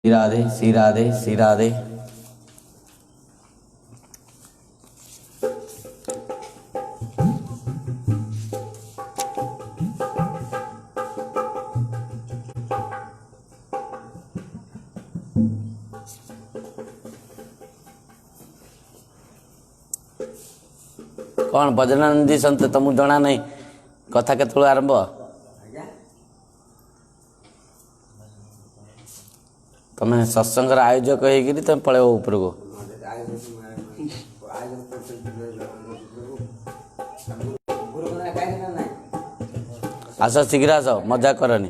श्री राधे श्री राधे श्री राधे। कौन भजनानंदी संत तुमको जना नहीं कथा के आरंभ तमें सत्संग आयोजक होगी तुम पलैब ऊपर को आस शीघ्र आस मजा करनी।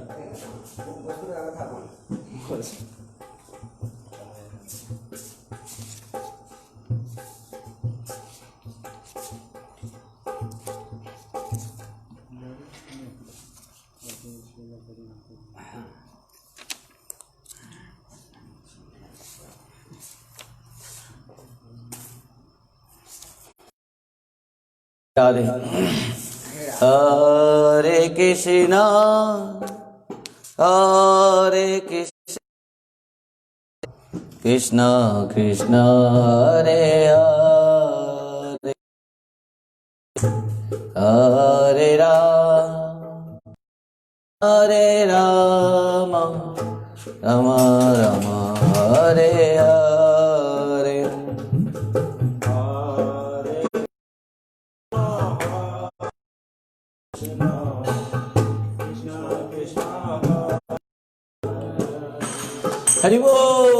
हरे कृष्णा हरे कृष्ण कृष्ण कृष्ण हरे हरे हरे राम राम राम हरे हरे। हरि बोल।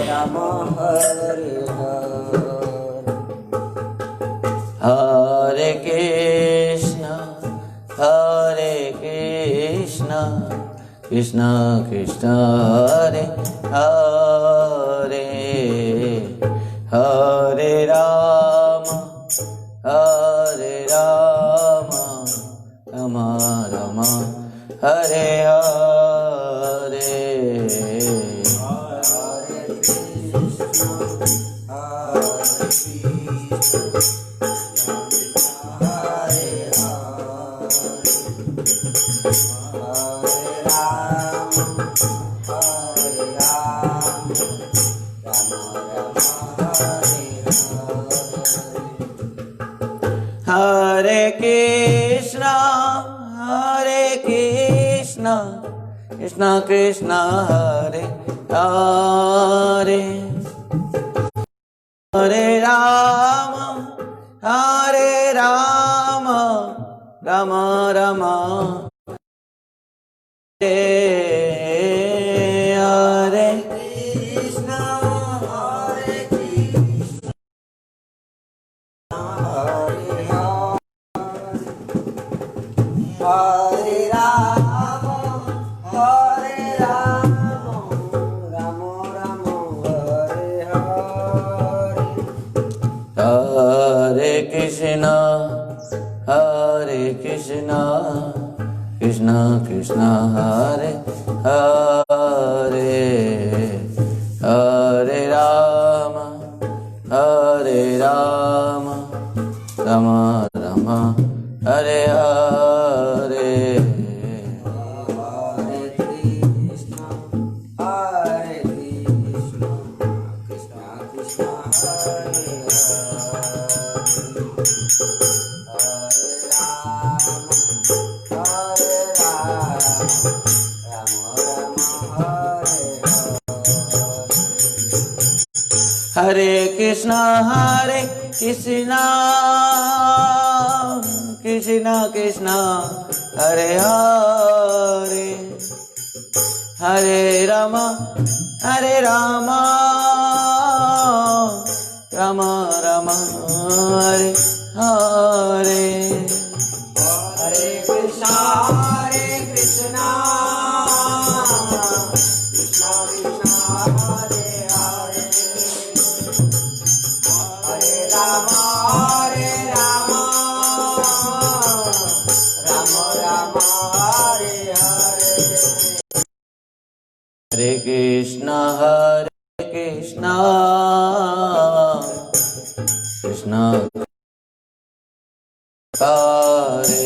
राम हरे हरे कृष्ण कृष्ण कृष्ण हरे हरे हरे राम राम राम हरे हरे। हरे कृष्णा कृष्ण कृष्ण हरे हरे हरे राम राम राम हरे हरे कृष्ण हरे राम राम राम हरे हरे हरे कृष्ण कृष्ण कृष्ण हरे हरे हरे राम राम राम हरे हरे। हरे कृष्णा कृष्णा कृष्णा हरे हरे हरे राम राम राम हरे हरे हरे कृष्णा कृष्णा कृष्णा हरे हरे हरे राम राम राम हरे हरे हरे कृष्णा कृष्णा हरे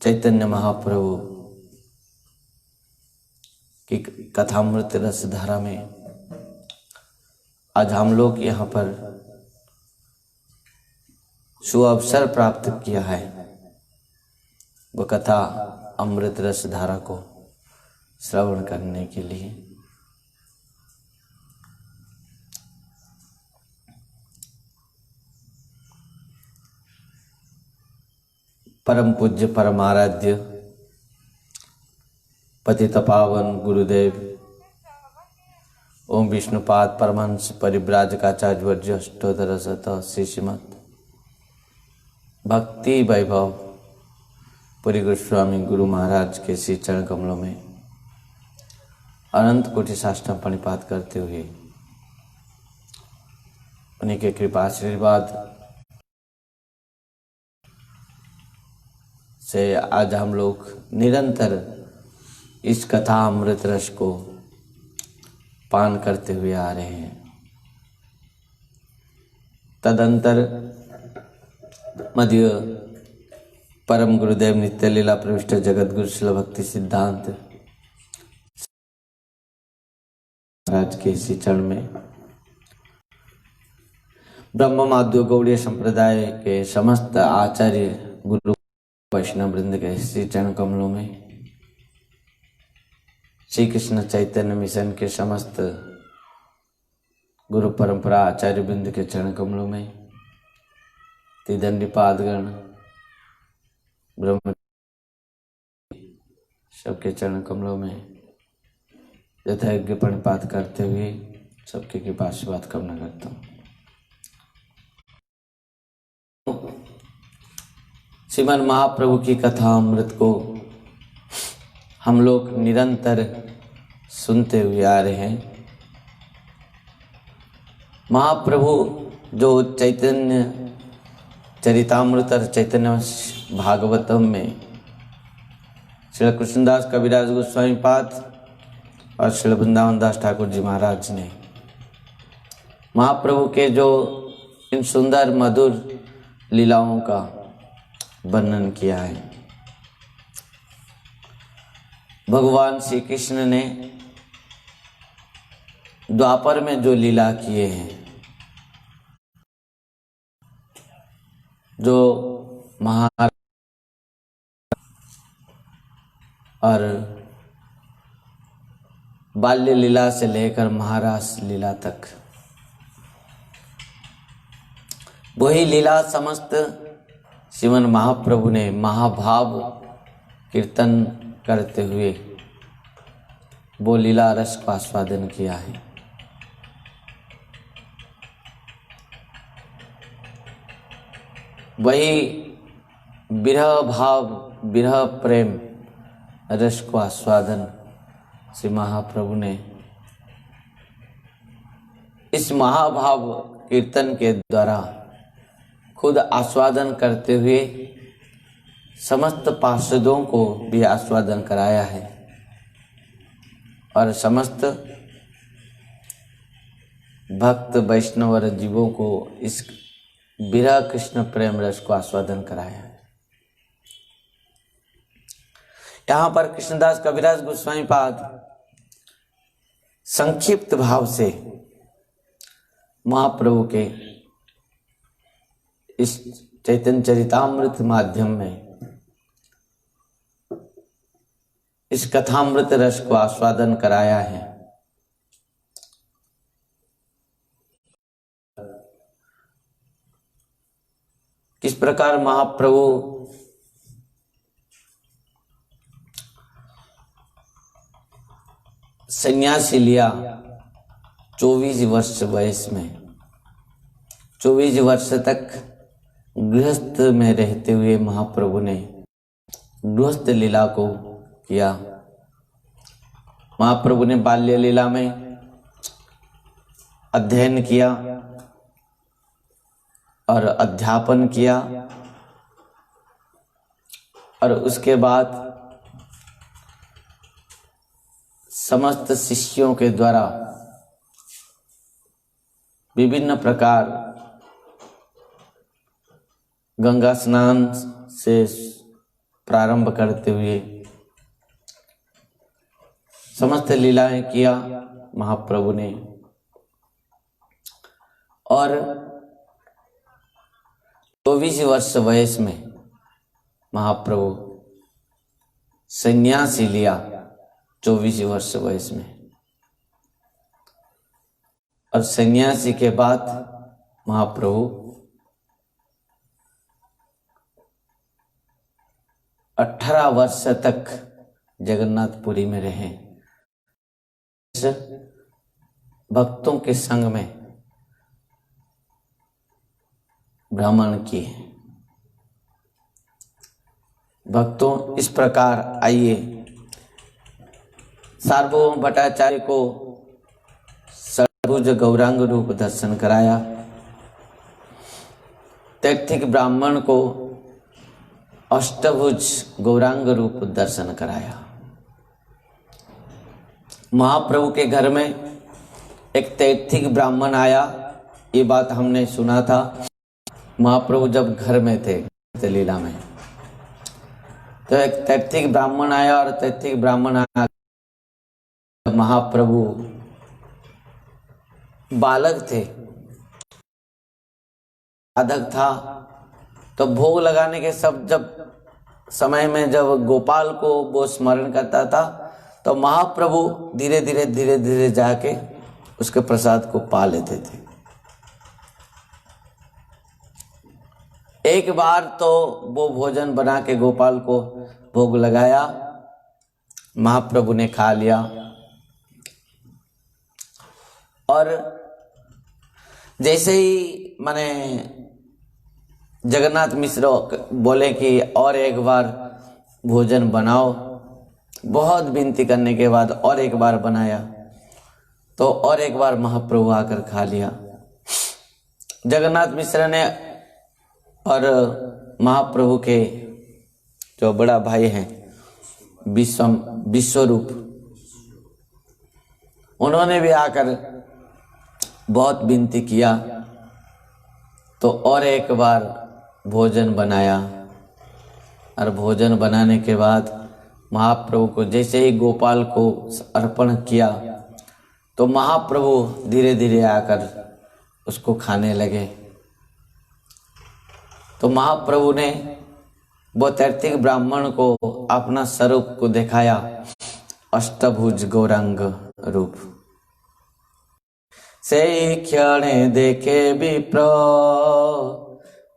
चैतन्य महाप्रभु की कथामृत रस धारा में आज हम लोग यहाँ पर सुअवसर प्राप्त किया है वो कथा अमृत रस धारा को श्रवण करने के लिए। परम पूज्य परमाराध्य पतित पावन गुरुदेव ओम विष्णुपाद परमहंस परिव्राजकाचार्य वर्य अष्टोत्तर शत श्रीमद् भक्ति वैभव पुरी गोस्वामी गुरु महाराज के श्री चरण कमलों में अनंत कोटि साष्टांग प्रणिपात करते हुए उन्हीं के कृपा आशीर्वाद से आज हम लोग निरंतर इस कथा अमृत रस को पान करते हुए आ रहे हैं। तदंतर मध्य परम गुरुदेव नित्य लीला प्रविष्ट जगत गुरु शिल भक्ति सिद्धांत महाराज के इसी चरण में ब्रह्म माध्य गौड़ीय संप्रदाय के समस्त आचार्य गुरु वैष्णव वृंद के श्री चरण कमलों में श्री कृष्ण चैतन्य मिशन के समस्त गुरु परंपरा आचार्य वृंद के चरण कमलों में त्रिदंडी पादगण ब्रह्म सबके चरण कमलों में यथायोग्य प्रणिपात करते हुए सबके कृपा आशीर्वाद कामना करता हूँ। श्रीमद् महाप्रभु की कथा अमृत को हम लोग निरंतर सुनते हुए आ रहे हैं। महाप्रभु जो चैतन्य चरितामृत और चैतन्य भागवतम में श्री कृष्णदास कविराज गोस्वामी पाद और श्री वृंदावन दास ठाकुर जी महाराज ने महाप्रभु के जो इन सुंदर मधुर लीलाओं का वर्णन किया है। भगवान श्री कृष्ण ने द्वापर में जो लीला किए हैं, जो महाराज और बाल्य लीला से लेकर महारास लीला तक वही लीला समस्त श्रीमन महाप्रभु ने महाभाव कीर्तन करते हुए वो लीला रस का आस्वादन किया है। वही विरह भाव विरह प्रेम रस को आस्वादन श्री महाप्रभु ने इस महाभाव कीर्तन के द्वारा खुद आस्वादन करते हुए समस्त पार्षदों को भी आस्वादन कराया है और समस्त भक्त वैष्णव और जीवों को इस विरह कृष्ण प्रेम रस को आस्वादन कराया है। यहाँ पर कृष्णदास कविराज गोस्वामी पाद संक्षिप्त भाव से महाप्रभु के इस चैतन्य चरितामृत माध्यम में इस कथामृत रस को आस्वादन कराया है। किस प्रकार महाप्रभु सन्यासी लिया 24 वर्ष वयस में, 24 वर्ष तक गृहस्थ में रहते हुए महाप्रभु ने गृहस्थ लीला को किया। महाप्रभु ने बाल्य लीला में अध्ययन किया और अध्यापन किया और उसके बाद समस्त शिष्यों के द्वारा विभिन्न प्रकार गंगा स्नान से प्रारंभ करते हुए समस्त लीलाएं किया महाप्रभु ने। और 24 वर्ष वयस में महाप्रभु संन्यासी लिया। 24 वर्ष वयस में, और संन्यासी के बाद महाप्रभु 18 वर्ष तक जगन्नाथपुरी में रहे, भक्तों के संग में भ्रमण किए। भक्तों, इस प्रकार आइए सार्वभौम भट्टाचार्य को षड्भुज गौरांग रूप दर्शन कराया, तैत्तिक ब्राह्मण को अष्टभुज गौरांग रूप दर्शन कराया। महाप्रभु के घर में एक तैत्तिक ब्राह्मण आया, ये बात हमने सुना था। महाप्रभु जब घर में थे लीला में, तो एक तैत्तिक ब्राह्मण आया, और तैत्तिक ब्राह्मण आया, महाप्रभु बालक थे, साधक था, तो भोग लगाने के सब जब समय में जब गोपाल को वो स्मरण करता था, तो महाप्रभु धीरे धीरे जाके उसके प्रसाद को पा लेते थे। एक बार तो वो भोजन बना के गोपाल को भोग लगाया, महाप्रभु ने खा लिया, और जैसे ही माने जगन्नाथ मिश्र बोले कि और एक बार भोजन बनाओ, बहुत विनती करने के बाद और एक बार बनाया, तो और एक बार महाप्रभु आकर खा लिया। जगन्नाथ मिश्र ने और महाप्रभु के जो बड़ा भाई हैं विश्वरूप, उन्होंने भी आकर बहुत विनती किया, तो और एक बार भोजन बनाया, और भोजन बनाने के बाद महाप्रभु को जैसे ही गोपाल को अर्पण किया, तो महाप्रभु धीरे धीरे आकर उसको खाने लगे। तो महाप्रभु ने वो तैत्तिक ब्राह्मण को अपना स्वरूप को दिखाया, अष्टभुज गौरांग रूप। से क्षणे देखे विप्र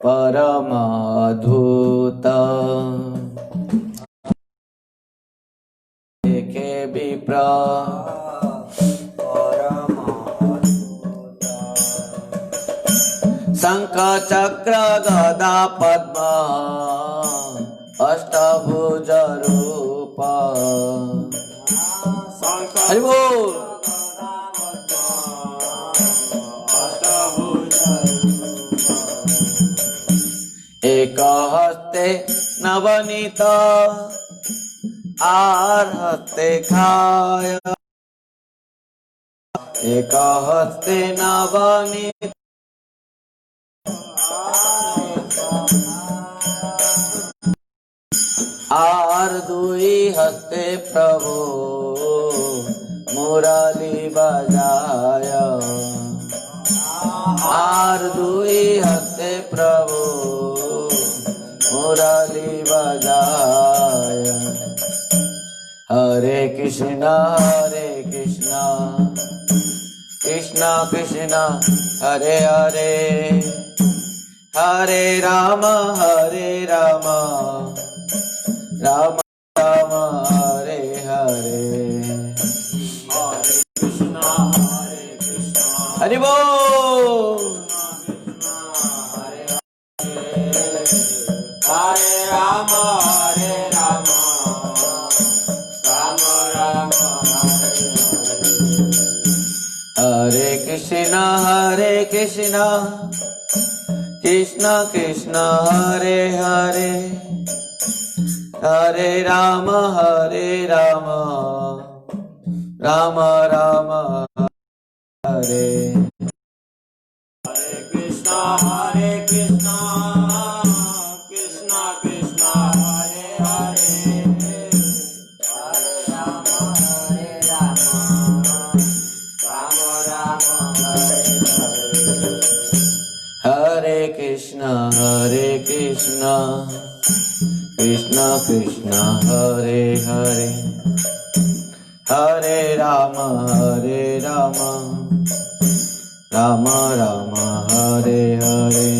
परम अद्भुत, देखे विप्र परम अद्भुत, शंख चक्र गदा पद्म अष्टभुज रूप। हरि बोल। एक हस्ते नवनीत आर हस्ते खाय, एक हस्ते नवनीत आर दुई हस्ते प्रभु मुरली बजाय, आर दुई हस्ते प्रभु मुरली बजाय। हरे कृष्णा कृष्णा कृष्णा हरे हरे, हरे राम राम राम हरे हरे। हरि बोल। हरे राम राम राम हरे कृष्णा कृष्णा कृष्णा हरे हरे, हरे राम राम राम हरे। हरे Krishna Krishna Krishna Hare Hare, Krishna Krishna Hare Hare Hare Ram Ram Ram Hare Hare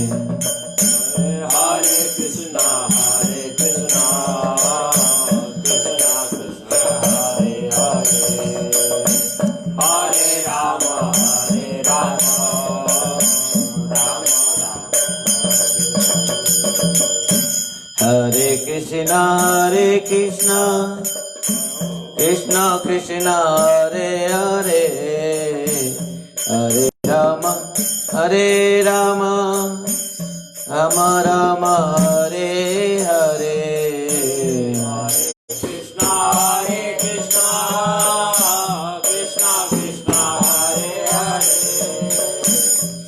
Hare Krishna, Hare Krishna, Krishna Krishna, Hare Hare, Hare Rama, Rama Rama, हरे Krishna Krishna Krishna Hare Hare Hare Ram Ram Ram Hare Hare Krishna, Hare Krishna, Krishna Krishna, Hare Hare,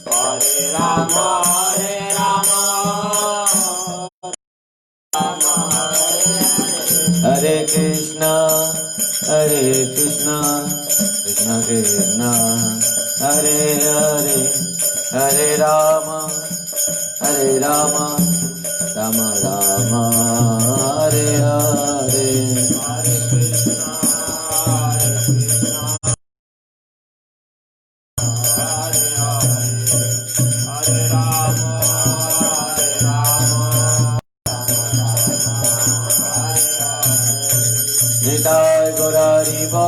Hare Rama, Rama हरे Krishna Krishna Krishna Hare Hare Hare Ram Ram Ram Hare Hare Hare Krishna, Hare Krishna, Hare Hare, Hare Rama, Nitai गौरारी बो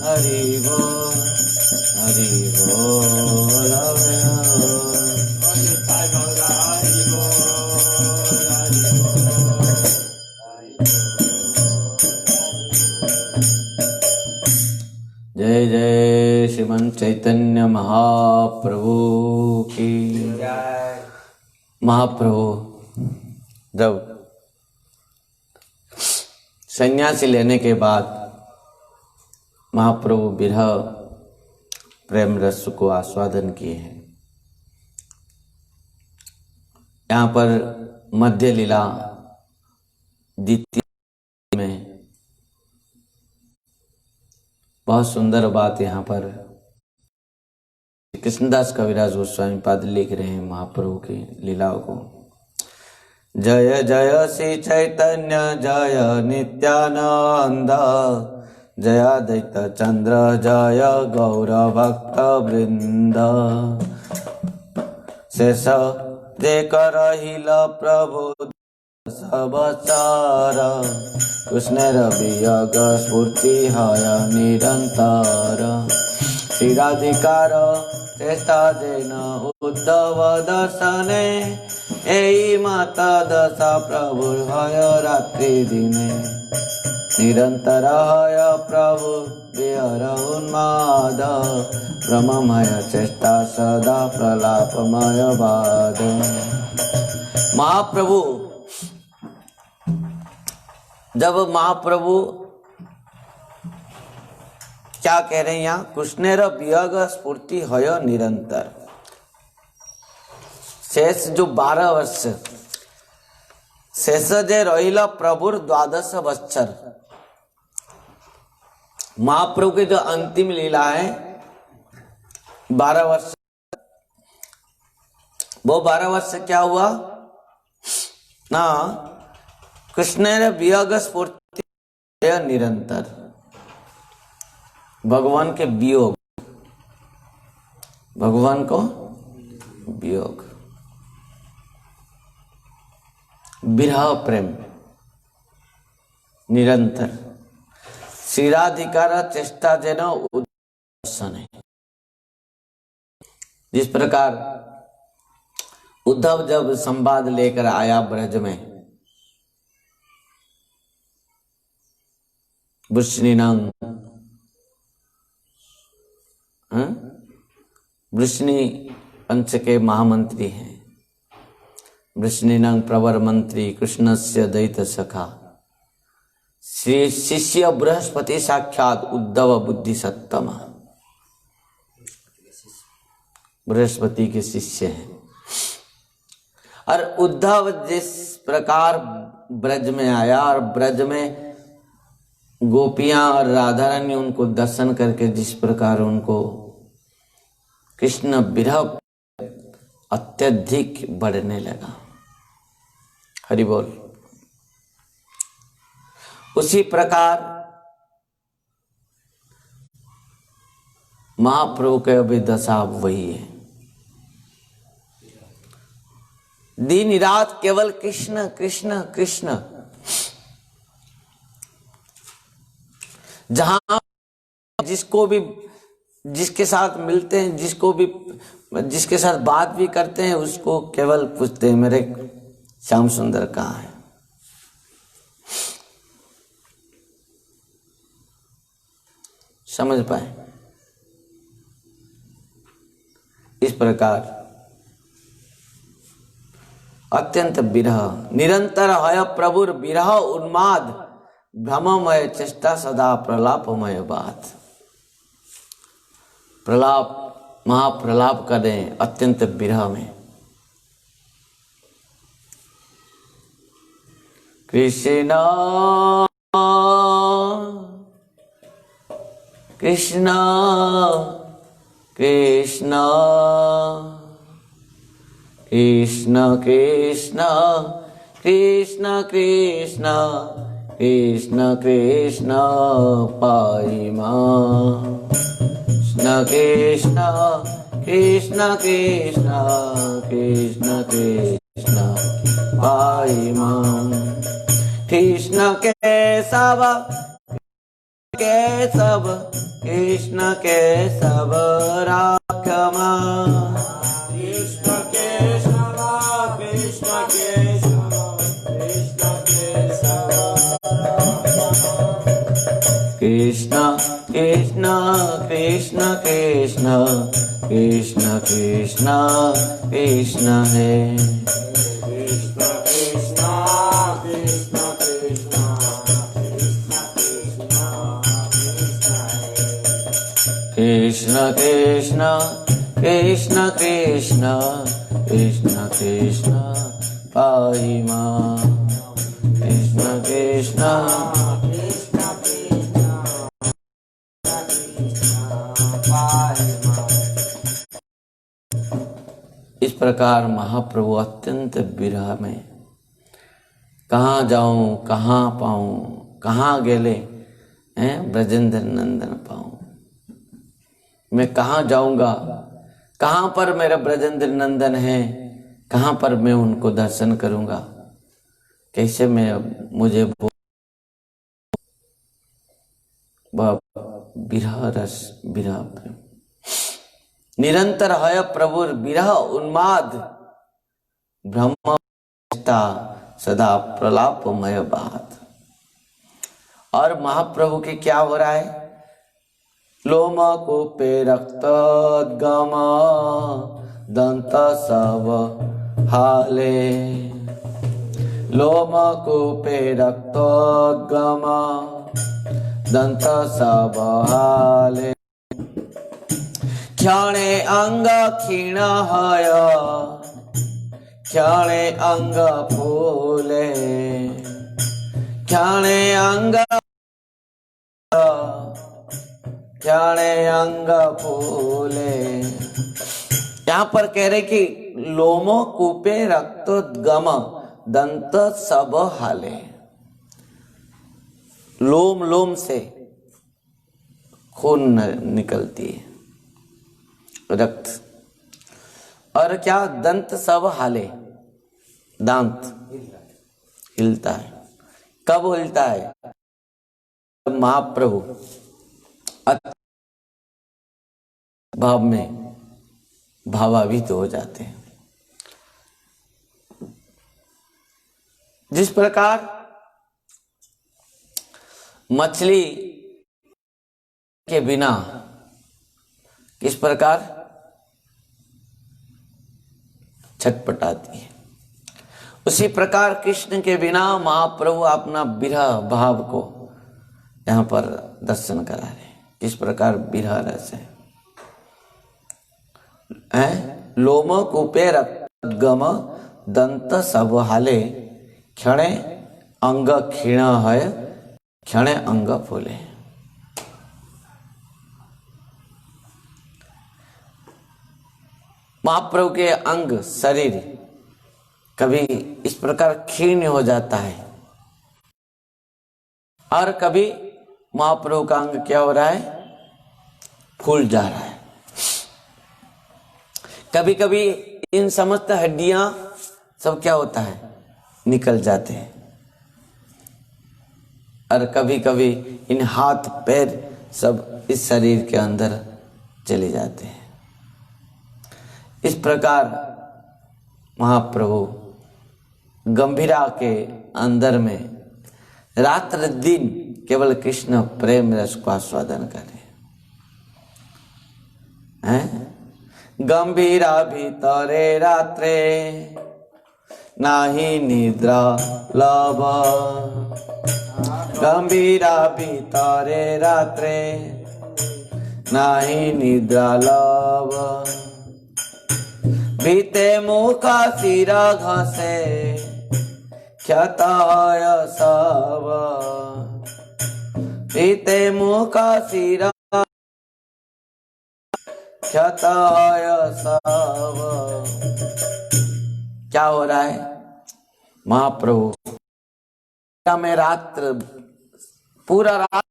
हरि बो हरि बोल हरे Hare Gaura, Hare Gaur, Hare Gaur, जय जय श्रीमन चैतन्य महाप्रभु की Jai. महाप्रभु जब सन्यासी लेने के बाद महाप्रभु विरह प्रेम रस को आस्वादन किए हैं। यहाँ पर मध्य लीला द्वितीय में बहुत सुंदर बात यहाँ पर कृष्णदास कविराज गोस्वामी पाद लिख रहे हैं महाप्रभु की लीलाओं को। जय जय श्री चैतन्य जय नित्यानंद जय दैत चंद्र जय गौर भक्त वृंद शेष देख रहिल प्रभु सबचार कृष्ण वियोग स्फूर्ति हय निरंतर शिराधिकार चेष्टा जेन उद्धव दर्शने एई माता दशा प्रभु हय रात्रि दिने निरंतर हय प्रभु विहर उन्माद ब्रह्ममय चेष्टा सदा प्रलापमय बाद। महाप्रभु जब महाप्रभु क्या कह रहे हैं यहाँ, कृष्णेर वियोग स्फूर्ति हय निरंतर। शेष जो 12 वर्ष शेष जे रहिला प्रभुर 12 वत्सर, महाप्रभु की जो अंतिम लीला है 12 वर्ष, वो 12 वर्ष क्या हुआ ना, कृष्णेर वियोग स्फूर्ति निरंतर, भगवान के वियोग, भगवान को वियोग, विरह प्रेम निरंतर, शिराधिकार चेष्टा जेन उद्दर्शन है। जिस प्रकार उद्धव जब संवाद लेकर आया ब्रज में, वृष्णिनांग वृष्णि पंच के महामंत्री हैं, वृष्णिनांग प्रवर मंत्री कृष्णस्य दैत सखा श्री शिष्य बृहस्पति साक्षात उद्धव बुद्धि सत्तम, बृहस्पति के शिष्य हैं। और उद्धव जिस प्रकार ब्रज में आया और ब्रज में गोपियां और राधा रानी उनको दर्शन करके जिस प्रकार उनको कृष्ण विरह अत्यधिक बढ़ने लगा, हरि बोल। उसी प्रकार महाप्रभु के अभी दशा वही है, दिन रात केवल कृष्ण कृष्ण कृष्ण। जहां जिसको भी, जिसके साथ मिलते हैं, जिसके साथ बात भी करते हैं, उसको केवल पूछते हैं मेरे श्याम सुंदर कहाँ है। समझ पाए? इस प्रकार अत्यंत विरह निरंतर है प्रभुर विरह उन्माद, भ्रममय चेष्टा सदा प्रलापमय बात। प्रलाप, महाप्रलाप करें अत्यंत विरह में। कृष्ण कृष्ण कृष्ण कृष्ण कृष्ण कृष्ण कृष्ण कृष्ण कृष्ण पाहि मां। कृष्ण कृष्ण कृष्ण कृष्ण कृष्ण पाहि मां। कृष्ण केशव केशव कृष्ण केशव राघव। कृष्ण केशव कृष्ण केशव कृष्ण केशव कृष्ण कृष्ण कृष्ण कृष्ण कृष्ण कृष्ण कृष्ण है। कृष्ण कृष्ण कृष्ण कृष्ण कृष्ण कृष्ण कृष्ण कृष्ण कृष्ण कृष्ण कृष्ण पाहि मां। कृष्ण कृष्ण इस प्रकार महाप्रभु अत्यंत विरह में, कहाँ जाऊं कहाँ पाऊं, कहाँ गेले हैं ब्रजेंद्र नंदन पाऊं। मैं कहाँ जाऊंगा, कहाँ पर मेरा ब्रजेंद्र नंदन है, कहाँ पर मैं उनको दर्शन करूंगा, कैसे मैं मुझे विरह रस विरह प्रेम निरंतर है प्रभु विरह उन्माद, ब्रह्म सदा प्रलापमय बात। और महाप्रभु के क्या हो रहा है? लोम कूपे रक्तोद्गम दंत सब हाले। लोम कूपे रक्तोद्गम दंत सब हाले। क्षणे अंग क्षीण हय क्षणे अंग फूले। क्षणे अंग क्षणे अंग फूले। यहां पर कह रहे कि लोमो कूपे रक्तोद्गम दंत सब हाले। लोम लोम से खून निकलती है, रक्त। और क्या? दंत सब हाले, दांत हिलता है। कब हिलता है? महाप्रभु भाव में भावान्वित हो जाते हैं। जिस प्रकार मछली के बिना किस प्रकार छटपटाती है, उसी प्रकार कृष्ण के बिना महाप्रभु अपना विरह भाव को यहाँ पर दर्शन करा रहे हैं। किस प्रकार विरह रस है। लोम कूपे रक्तोद्गम दंत सब हाले। क्षणे अंग क्षीण है क्षणे अंग फूले। महाप्रभु के अंग शरीर कभी इस प्रकार क्षीण हो जाता है, और कभी महाप्रभु का अंग क्या हो रहा है, फूल जा रहा है। कभी कभी इन समस्त हड्डियां सब क्या होता है, निकल जाते हैं, और कभी कभी इन हाथ पैर सब इस शरीर के अंदर चले जाते हैं। इस प्रकार महाप्रभु गंभीरा के अंदर में रात्र दिन केवल कृष्ण प्रेम रस को आस्वादन करें हैं। गंभीरा भीतरे रात्रे नाही निद्रा लाभ, गंभीरा भीतरे रात्रे नाही निद्रा लाभ, भीते मुखा सिरा घसे क्षताय सब, भीते मुखा सिरा क्षताय सब। क्या हो रहा है, महाप्रभु में रात्र पूरा रात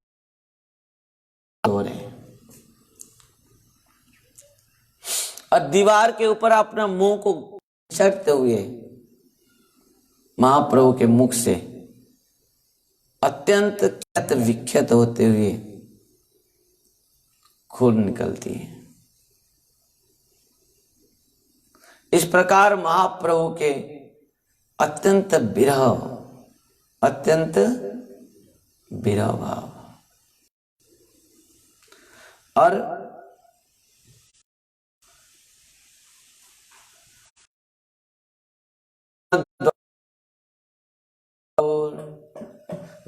हो रहे हैं, और दीवार के ऊपर अपना मुंह को घिसटते हुए महाप्रभु के मुख से अत्यंत क्षत विक्षत होते हुए खून निकलती है। इस प्रकार महाप्रभु के अत्यंत विरह भाव, और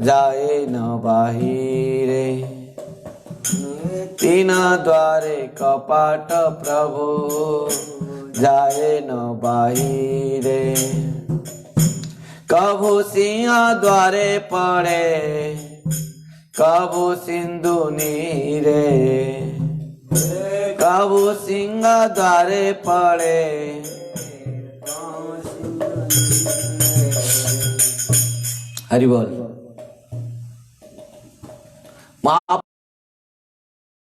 जाए न बाहिरे, तीन द्वारे कपाट प्रभु जाए न बाहिरे, कभू सिंह द्वारे पड़े कभू सिंधु नीरे, कभू सिंह द्वारे पड़े हरि बोल।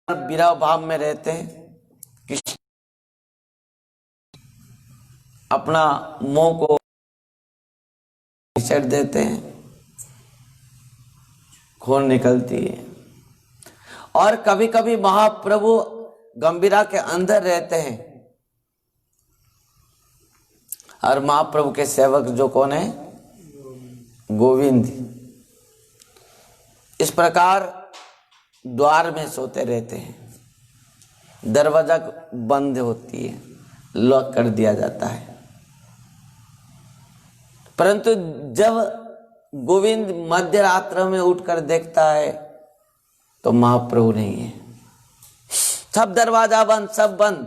विरह भाव में रहते हैं, अपना मुंह को छेड़ देते हैं, खून निकलती है। और कभी कभी महाप्रभु गंभीरा के अंदर रहते हैं, और महाप्रभु के सेवक जो कौन है, गोविंद, इस प्रकार द्वार में सोते रहते हैं, दरवाजा बंद होती है, लॉक कर दिया जाता है। परंतु जब गोविंद मध्य रात्र में उठकर देखता है तो महाप्रभु नहीं है, सब दरवाजा बंद, सब बंद,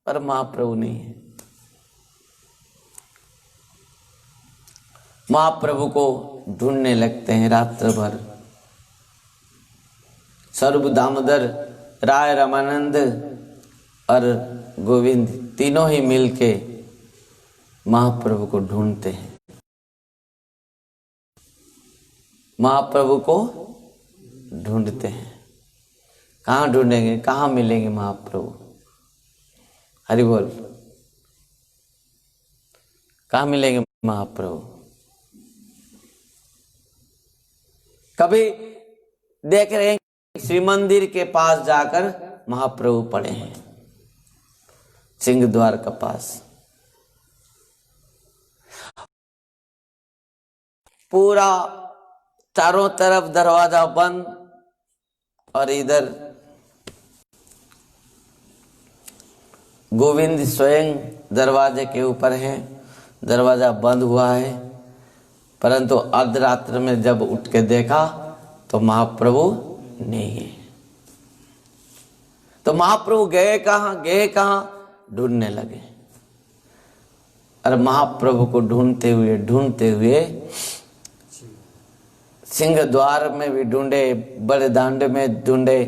पर महाप्रभु नहीं है। महाप्रभु को ढूंढने लगते हैं रात्र भर। स्वरूप दामोदर, राय रामानंद और गोविंद तीनों ही मिलके महाप्रभु को ढूंढते हैं। महाप्रभु को ढूंढते हैं, कहाँ ढूंढेंगे, कहाँ मिलेंगे महाप्रभु, हरि बोल, कहाँ मिलेंगे महाप्रभु। कभी देख रहे हैं श्री मंदिर के पास जाकर महाप्रभु पड़े हैं, सिंह द्वार के पास, पूरा चारों तरफ दरवाजा बंद, और इधर गोविंद स्वयं दरवाजे के ऊपर है, दरवाजा बंद हुआ है। परंतु अर्धरात्र में जब उठ के देखा तो महाप्रभु नहीं है। तो महाप्रभु गए कहाँ ढूंढने लगे, और महाप्रभु को ढूंढते हुए सिंह द्वार में भी ढूंढे, बड़े दांड में ढूंढे,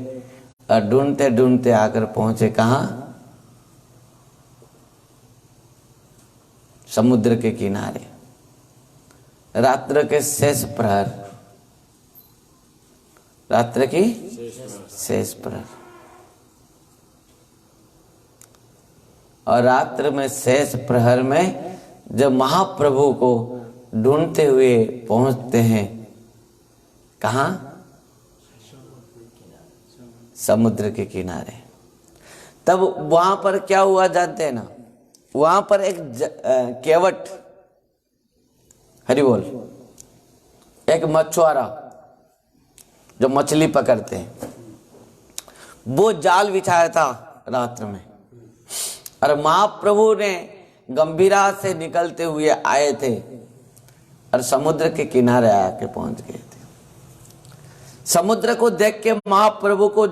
और ढूंढते ढूंढते आकर पहुंचे कहाँ, समुद्र के किनारे, रात्र के शेष प्रहर, रात्र की शेष प्रहर, और रात्र में शेष प्रहर में जब महाप्रभु को ढूंढते हुए पहुंचते हैं, कहाँ? समुद्र के किनारे। तब वहां पर क्या हुआ जानते हैं ना? वहां पर एक केवट, हरि बोल, एक मछुआरा जो मछली पकड़ते हैं, वो जाल बिछाया था रात्र में, और महाप्रभु ने गंभीरा से निकलते हुए आए थे और समुद्र के किनारे आके पहुंच गए थे। समुद्र को देख के महाप्रभु को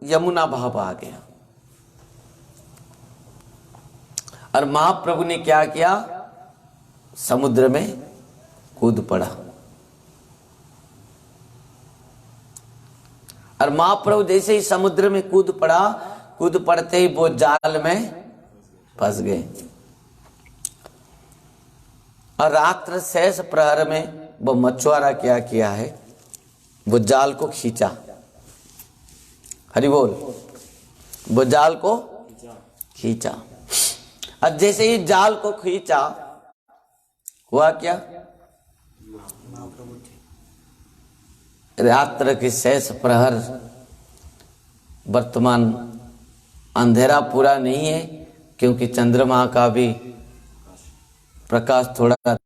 यमुना भाव आ गया, और महाप्रभु ने क्या किया? समुद्र में कूद पड़ा, और महाप्रभु जैसे ही समुद्र में कूद पड़ा, कूद पड़ते ही वो जाल में फंस गए। और रात्र शेष प्रहर में वो मछुआरा क्या किया है? वो जाल को खींचा, हरि बोल, वो जाल को खींचा, और जैसे ही जाल को खींचा, हुआ क्या? रात्र की शेष प्रहर, वर्तमान अंधेरा पूरा नहीं है, क्योंकि चंद्रमा का भी प्रकाश थोड़ा।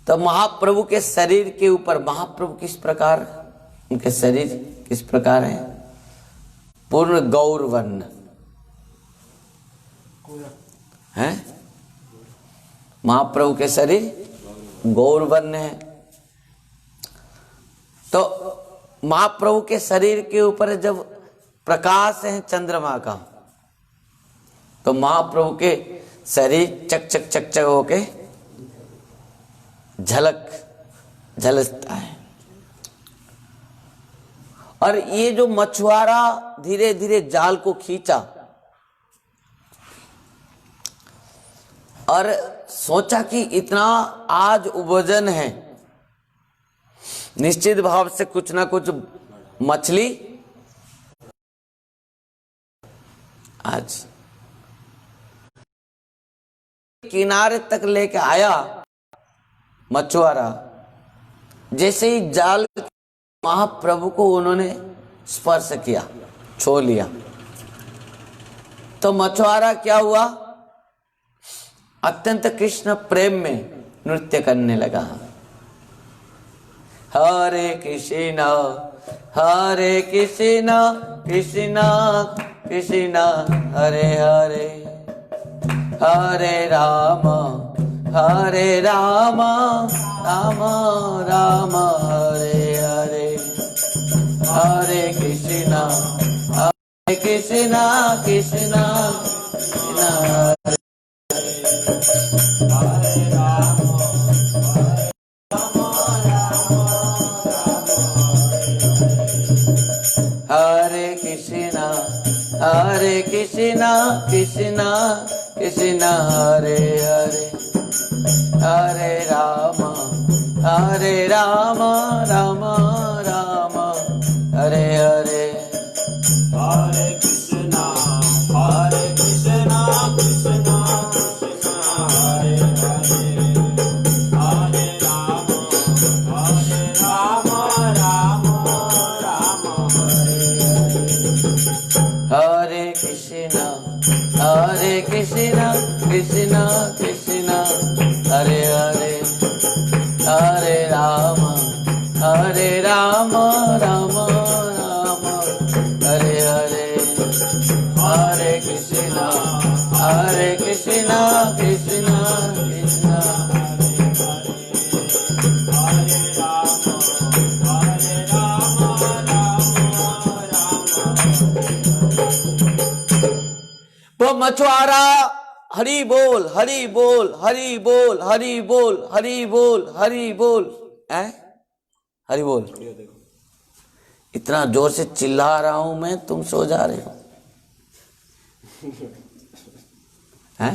तो महाप्रभु के शरीर के ऊपर, महाप्रभु किस प्रकार, उनके शरीर किस प्रकार है? पूर्ण गौर वर्ण है। महाप्रभु के शरीर गौर वर्ण है। तो महाप्रभु के शरीर के ऊपर जब प्रकाश है चंद्रमा का, तो महाप्रभु के शरीर चक चक चक चक होके झलकता है। और ये जो मछुआरा धीरे धीरे जाल को खींचा और सोचा कि इतना आज वजन है, निश्चित भाव से कुछ ना कुछ मछली आज किनारे तक लेके आया मछुआरा। जैसे ही जाल महाप्रभु को उन्होंने स्पर्श किया, छू लिया, तो मछुआरा क्या हुआ? अत्यंत कृष्ण प्रेम में नृत्य करने लगा। हरे कृष्णा हरे कृष्णा कृष्णा कृष्णा हरे हरे, हरे राम राम राम हरे हरे, हरे कृष्णा कृष्णा कृष्णा हरे राम हरे कृष्णा कृष्णा कृष्णा हरे हरे, हरे राम राम राम हरे हरे, हरे कृष्णा कृष्णा कृष्णा हरे हरे, हरे राम राम हरे हरे, हरे कृष्णा कृष्णा कृष्णा हरे हरे, हरे राम राम राम हरे हरे, हरे कृष्णा कृष्णा कृष्णा हरे वो मछुआरा हरि बोल हरि बोल हरि बोल हरि बोल हरि बोल हरि बोल हरि बोल, इतना जोर से चिल्ला रहा हूं मैं, तुम सो जा रहे हो हैं?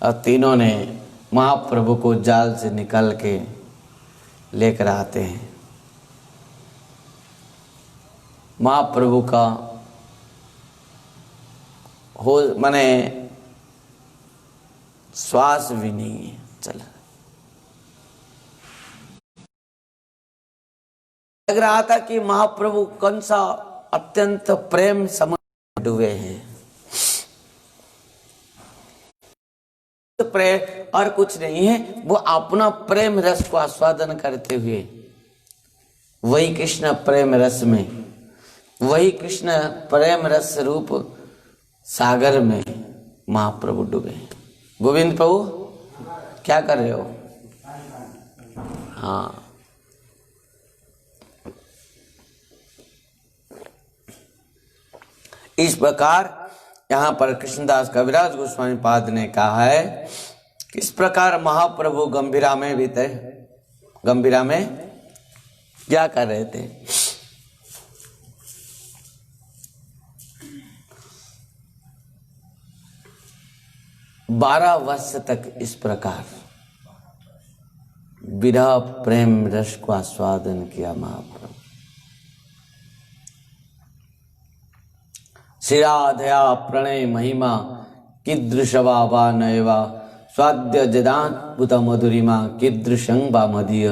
और तीनों ने महाप्रभु को जाल से निकल के लेकर आते हैं। महाप्रभु का हो माने श्वास भी नहीं है चल लग रहा था कि महाप्रभु कौन सा अत्यंत प्रेम समुद्र डूबे हैं। प्रेम और कुछ नहीं है, वो अपना प्रेम रस को आस्वादन करते हुए वही कृष्ण प्रेम रस में, वही कृष्ण प्रेम रस रूप सागर में महाप्रभु डूबे। गोविंद प्रभु क्या कर रहे हो? हाँ, इस प्रकार यहाँ पर कृष्णदास कविराज गोस्वामी पाद ने कहा है कि इस प्रकार महाप्रभु गंभीरा में भी थे। गंभीरा में क्या कर रहे थे? बारह वर्ष तक इस प्रकार विरह प्रेम रस को आस्वादन किया महाप्रभु। श्रीराधया प्रणय महिमा कीदृशवा वा नयवा स्वाद्य जदाद्भुत मधुरिमा कीदृशं वा मदीय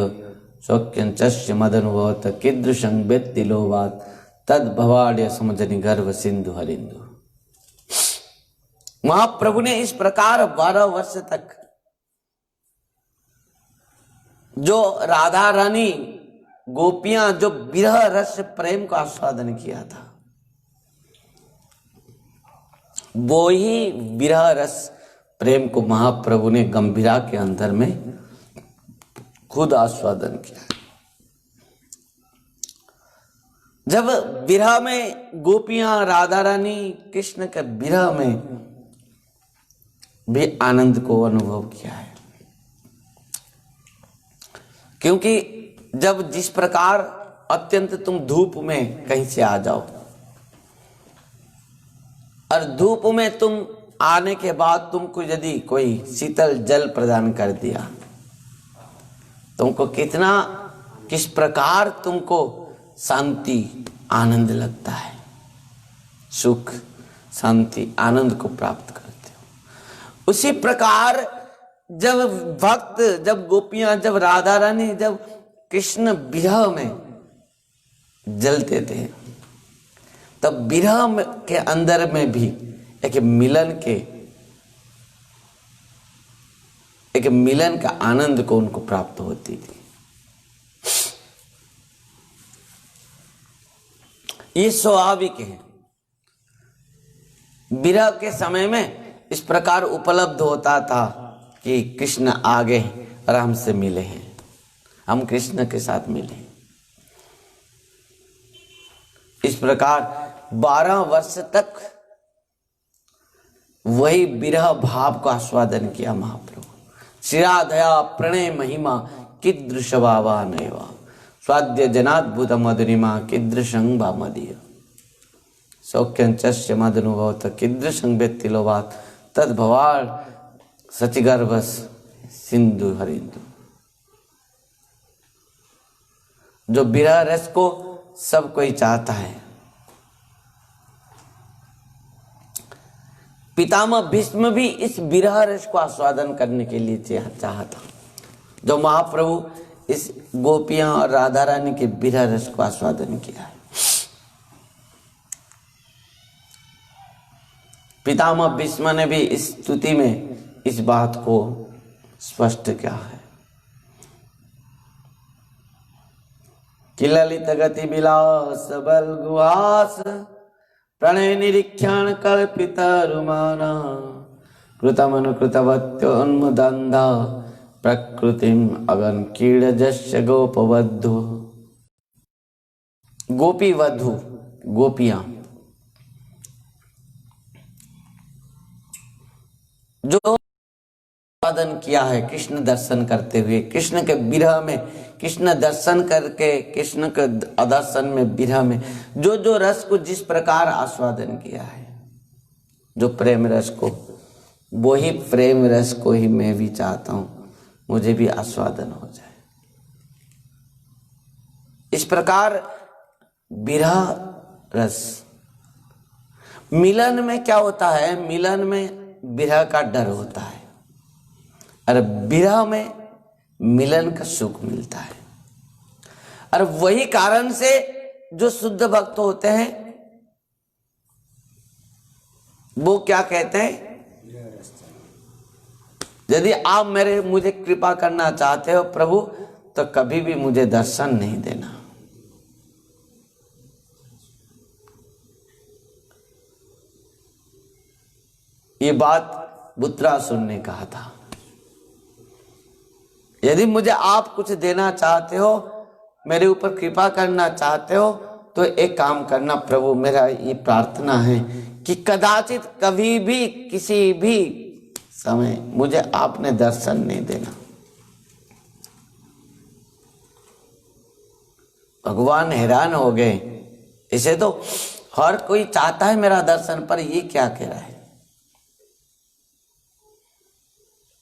सौख्यंचस्य मदनुभवत कीदृशं वेत्ति लोभात् तद्भवाड्य समजनि गर्भ सिंधु हरिंदु। महाप्रभु ने इस प्रकार 12 वर्ष तक जो राधा रानी गोपियां जो विरह रस प्रेम का आस्वादन किया था, वो ही विरह रस प्रेम को महाप्रभु ने गंभीरा के अंदर में खुद आस्वादन किया। जब विरह में गोपियां राधा रानी कृष्ण के विरह में भी आनंद को अनुभव किया है, क्योंकि जब जिस प्रकार अत्यंत तुम धूप में कहीं से आ जाओ और धूप में तुम आने के बाद तुमको यदि कोई शीतल जल प्रदान कर दिया, तुमको कितना किस प्रकार तुमको शांति आनंद लगता है, सुख शांति आनंद को प्राप्त करते हो। उसी प्रकार जब भक्त, जब गोपियां, जब राधा रानी, जब कृष्ण विरह में जलते थे, तब विरह के अंदर में भी एक मिलन का आनंद को उनको प्राप्त होती थी। ये स्वाभाविक है, विरह के समय में इस प्रकार उपलब्ध होता था कि कृष्ण आगे और हमसे मिले हैं, हम कृष्ण के साथ मिले। इस प्रकार 12 वर्ष तक वही विरह भाव को आस्वादन किया महाप्रभु। श्रीराधया प्रणय महिमा कीदृशवा वा नयवा स्वाद्य जनाद्भुत मधुरिमा कीदृशं वा मदीय सौख्यंचस्य मदनुभवत कीदृशं वेत्ति लोभात् तद्भवाड् सचिगर्भ सिंधु हरिंदु। जो विरह रस को सब कोई चाहता है, पितामह भीष्म भी इस विरह रस को आस्वादन करने के लिए चाहता। जो महाप्रभु इस गोपियां और राधा रानी के विरह रस को आस्वादन किया है। पितामह भीष्म ने भी इस स्तुति में इस बात को स्पष्ट किया है कि ललित गति विलास बल गुहास प्रणय निरीक्षण कल्पित रुमाना कृतमनुकृतवत्योन्मुदन्धा प्रकृतिम अगन कीड़जस्य गोपवधु। गोपी वधु, गोपियां जो आस्वादन किया है कृष्ण दर्शन करते हुए, कृष्ण के विरह में, कृष्ण दर्शन करके, कृष्ण के दर्शन में विरह में जो जो रस को जिस प्रकार आस्वादन किया है, जो प्रेम रस को वही प्रेम रस को ही मैं भी चाहता हूं, मुझे भी आस्वादन हो जाए। इस प्रकार विरह रस, मिलन में क्या होता है, मिलन में विरह का डर होता है और विरह में मिलन का सुख मिलता है। और वही कारण से जो शुद्ध भक्त होते हैं वो क्या कहते हैं, यदि आप मुझे कृपा करना चाहते हो प्रभु, तो कभी भी मुझे दर्शन नहीं देना। ये बात वृत्रासुर ने कहा था। यदि मुझे आप कुछ देना चाहते हो, मेरे ऊपर कृपा करना चाहते हो, तो एक काम करना प्रभु, मेरा ये प्रार्थना है कि कदाचित कभी भी किसी भी समय मुझे आपने दर्शन नहीं देना। भगवान हैरान हो गए, इसे तो हर कोई चाहता है मेरा दर्शन, पर ये क्या कह रहा है।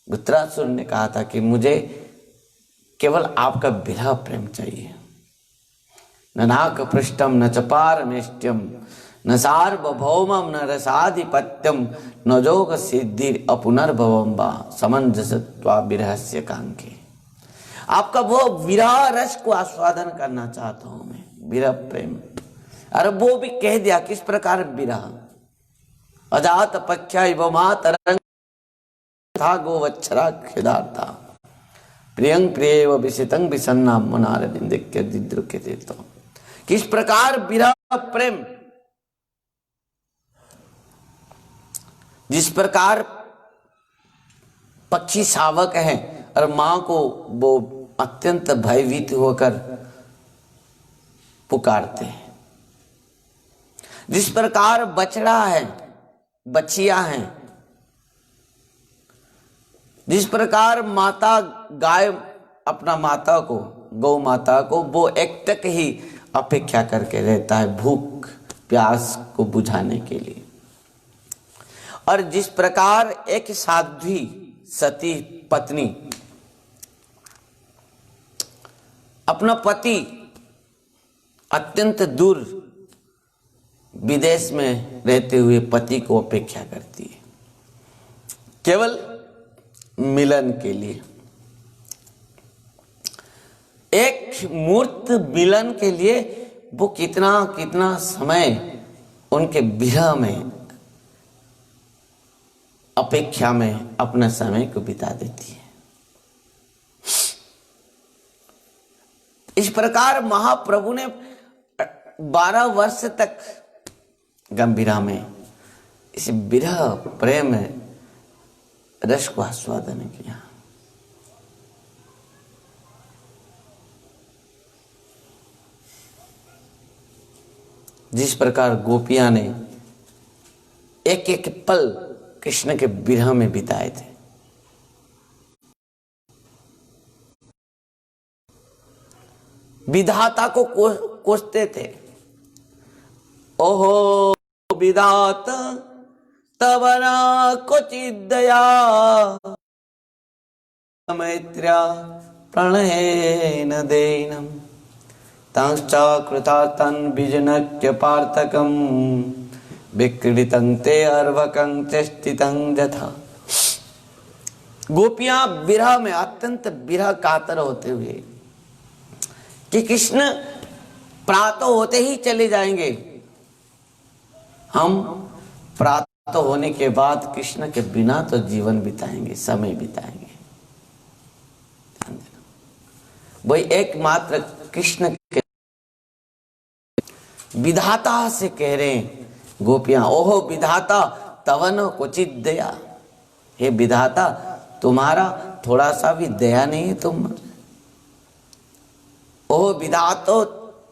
वृत्रासुर ने कहा था कि मुझे केवल आपका विरह प्रेम चाहिए। न नाक पृष्ठम न च पारमेष्ट्यम न सार्वभौमम न रसाधिपत्यम न जोग सिद्धि अपुनर्भवम वा समंजसत्वा विरहस्य कांके। आपका वो विरह रस को आस्वादन करना चाहता हूं मैं, विरह प्रेम। अरे वो भी कह दिया किस प्रकार विरह, अजात पख्या इवमा तरंग था गोवच्छरा खिदार्था प्रियं प्रियेव विसितं विसन्ना मनार निंदिक्य दिद्रुके देतो। किस प्रकार विरह प्रेम, जिस प्रकार पक्षी शावक है और मां को वो अत्यंत भयभीत होकर पुकारते हैं, जिस प्रकार बछड़ा है, बछिया है, जिस प्रकार माता गाय अपना माता को, गौ माता को वो एक तक ही अपेक्षा करके रहता है भूख प्यास को बुझाने के लिए, और जिस प्रकार एक साध्वी सती पत्नी अपना पति अत्यंत दूर विदेश में रहते हुए पति को अपेक्षा करती है केवल मिलन के लिए, एक मूर्त मिलन के लिए वो कितना कितना समय उनके विरह में, अपेक्षा में अपना समय को बिता देती है। इस प्रकार महाप्रभु ने 12 वर्ष तक गंभीरा में इस विरह प्रेम रस को आस्वादन किया। जिस प्रकार गोपियां ने एक एक पल कृष्ण के विरह में बिताए थे, विधाता को कोसते थे, ओहो विधाता तव न क्वचित् दया मैत्र्या प्रणयेन देनम तंश्चाकृतार्थं विजनक्य पार्थकं विक्रीडितं ते अर्भकं चेष्टितं यथा। गोपियां विरह में अत्यंत विरह कातर होते हुए कि कृष्ण प्रातः होते ही चले जाएंगे, हम प्रातः होने के बाद कृष्ण के बिना तो जीवन बिताएंगे, समय बिताएंगे। ध्यान देना, वही एकमात्र कृष्ण के विधाता से कह रहे हैं गोपियां, ओहो विधाता तवन क्वचित् दया। हे विधाता, तुम्हारा थोड़ा सा भी दया नहीं है तुम। ओहो विधातो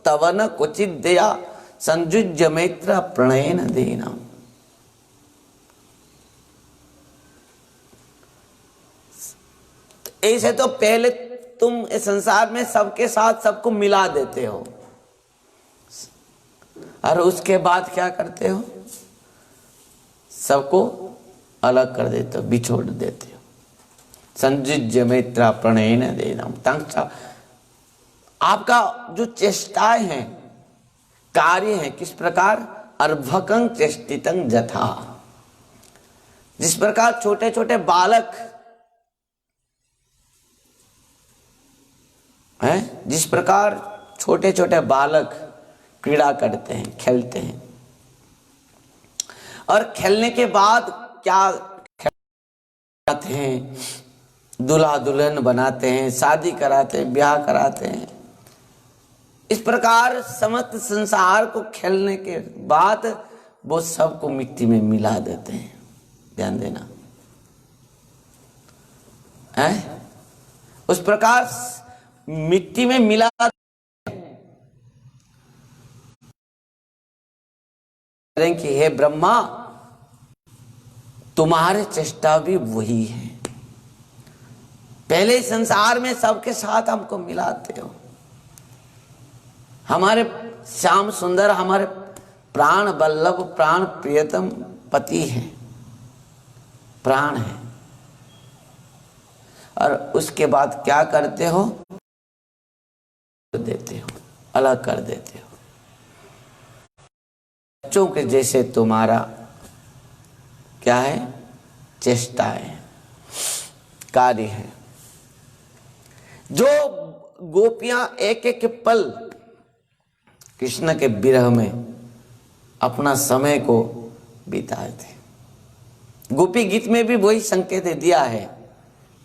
तवन क्वचित् दया संयुज्य मैत्र प्रणयेन देनम। ऐसे तो पहले तुम इस संसार में सबके साथ सबको मिला देते हो, और उसके बाद क्या करते हो, सबको अलग कर देते हो, बिछोड़ देते हो। संयुज्य मैत्रा प्रणय न देनम तंक्षा। आपका जो चेष्टाएं हैं, कार्य हैं, किस प्रकार? अर्भकं चेष्टितं जथा। जिस प्रकार छोटे छोटे बालक हैं, जिस प्रकार छोटे छोटे बालक क्रीड़ा करते हैं, खेलते हैं, और खेलने के बाद क्या करते हैं? दूल्हा दुल्हन बनाते हैं, शादी कराते हैं, ब्याह कराते हैं। इस प्रकार समस्त संसार को खेलने के बाद वो सबको मिट्टी में मिला देते हैं। ध्यान देना है। उस प्रकार मिट्टी में मिला कि हे ब्रह्मा, तुम्हारे चेष्टा भी वही है। पहले संसार में सबके साथ हमको मिलाते हो। हमारे श्याम सुंदर, हमारे प्राण वल्लभ, प्राण प्रियतम पति हैं, प्राण है, और उसके बाद क्या करते हो? देते हो, अलग कर देते हो। बच्चों के जैसे तुम्हारा क्या है? चेष्टा है, कार्य है। जो गोपियां एक एक पल कृष्ण के विरह में अपना समय को बिताए थे। गोपी गीत में भी वही संकेत दिया है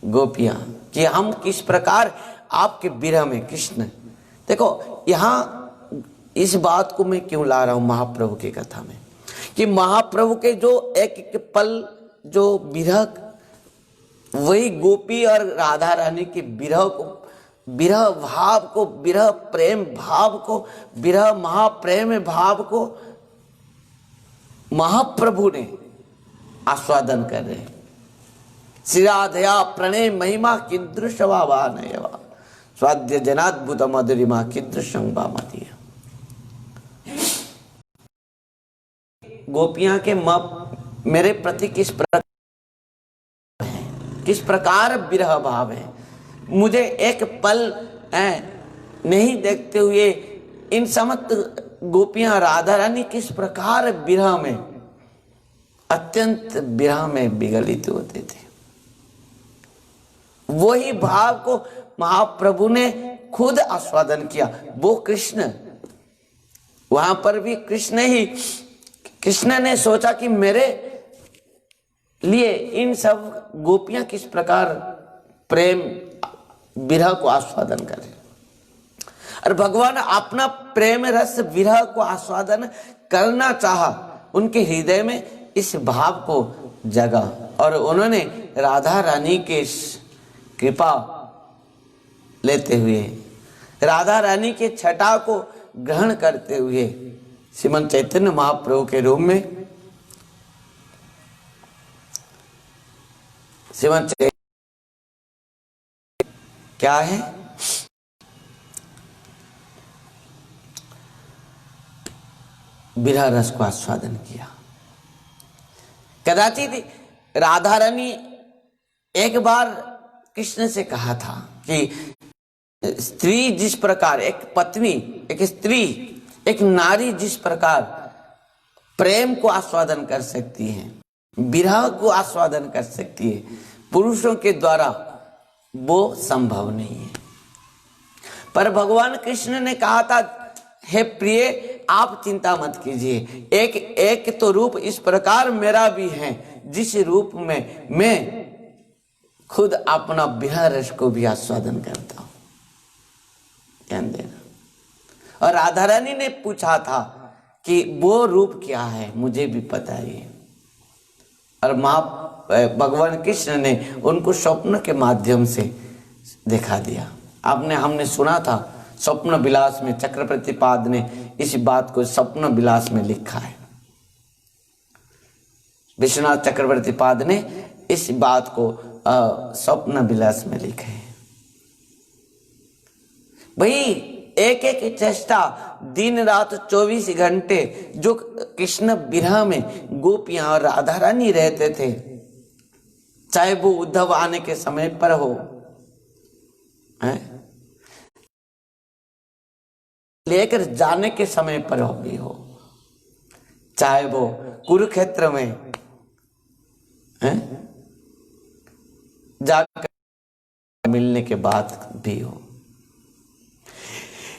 गोपियां, कि हम किस प्रकार आपके विरह में कृष्ण। देखो यहाँ इस बात को मैं क्यों ला रहा हूं महाप्रभु की कथा में, कि महाप्रभु के जो एक एक पल जो विरह, वही गोपी और राधा रानी के विरह को, विरह भाव को, विरह प्रेम भाव को, विरह महाप्रेम भाव को महाप्रभु ने आस्वादन कर रहे हैं। श्री राधया प्रणय महिमा कीदृशवा वा नयवा स्वाद्य जनाद्भुत मधुरिमा कीदृशं वा मदीय। गोपियां के मेरे प्रति किस प्रकार विरह भाव है। मुझे एक पल नहीं देखते हुए इन समस्त गोपियां राधा रानी किस प्रकार विरह में, अत्यंत विरह में विगलित होते थे। वही भाव को महाप्रभु ने खुद आस्वादन किया। वो कृष्ण, वहां पर भी कृष्ण ने सोचा कि मेरे लिए इन सब गोपियां किस प्रकार प्रेम विरह को आस्वादन करें, और भगवान अपना प्रेम रस विरह को आस्वादन करना चाहा। उनके हृदय में इस भाव को जगा, और उन्होंने राधा रानी के कृपा लेते हुए, राधा रानी के छटा को ग्रहण करते हुए श्रीमन चैतन्य महाप्रभु के रूप में श्रीमन क्या है? विरह रस को आस्वादन किया। कदाचित राधा रानी एक बार कृष्ण से कहा था कि स्त्री जिस प्रकार, एक पत्नी, एक स्त्री, एक नारी जिस प्रकार प्रेम को आस्वादन कर सकती है, विरह को आस्वादन कर सकती है, पुरुषों के द्वारा वो संभव नहीं है। पर भगवान कृष्ण ने कहा था, हे प्रिय आप चिंता मत कीजिए, एक तो रूप इस प्रकार मेरा भी है जिस रूप में मैं खुद अपना विरह रस को भी आस्वादन करता हूं। ध्यान देना। और राधा रानी ने पूछा था कि वो रूप क्या है, मुझे भी पता है। और भगवान कृष्ण ने उनको स्वप्न के माध्यम से दिखा दिया। हमने सुना था स्वप्न विलास में, चक्रवर्तीपाद ने इस बात को स्वप्न विलास में लिखा है। विश्वनाथ चक्रवर्तीपाद ने इस बात को स्वप्न विलास में लिखे है। भाई एक एक चेष्टा, दिन रात 24 घंटे जो कृष्ण विरह में गोपियां और राधा रानी रहते थे, चाहे वो उद्धव आने के समय पर हो, हैं? लेकर जाने के समय पर भी हो, चाहे वो कुरुक्षेत्र में हैं जाकर मिलने के बाद भी हो,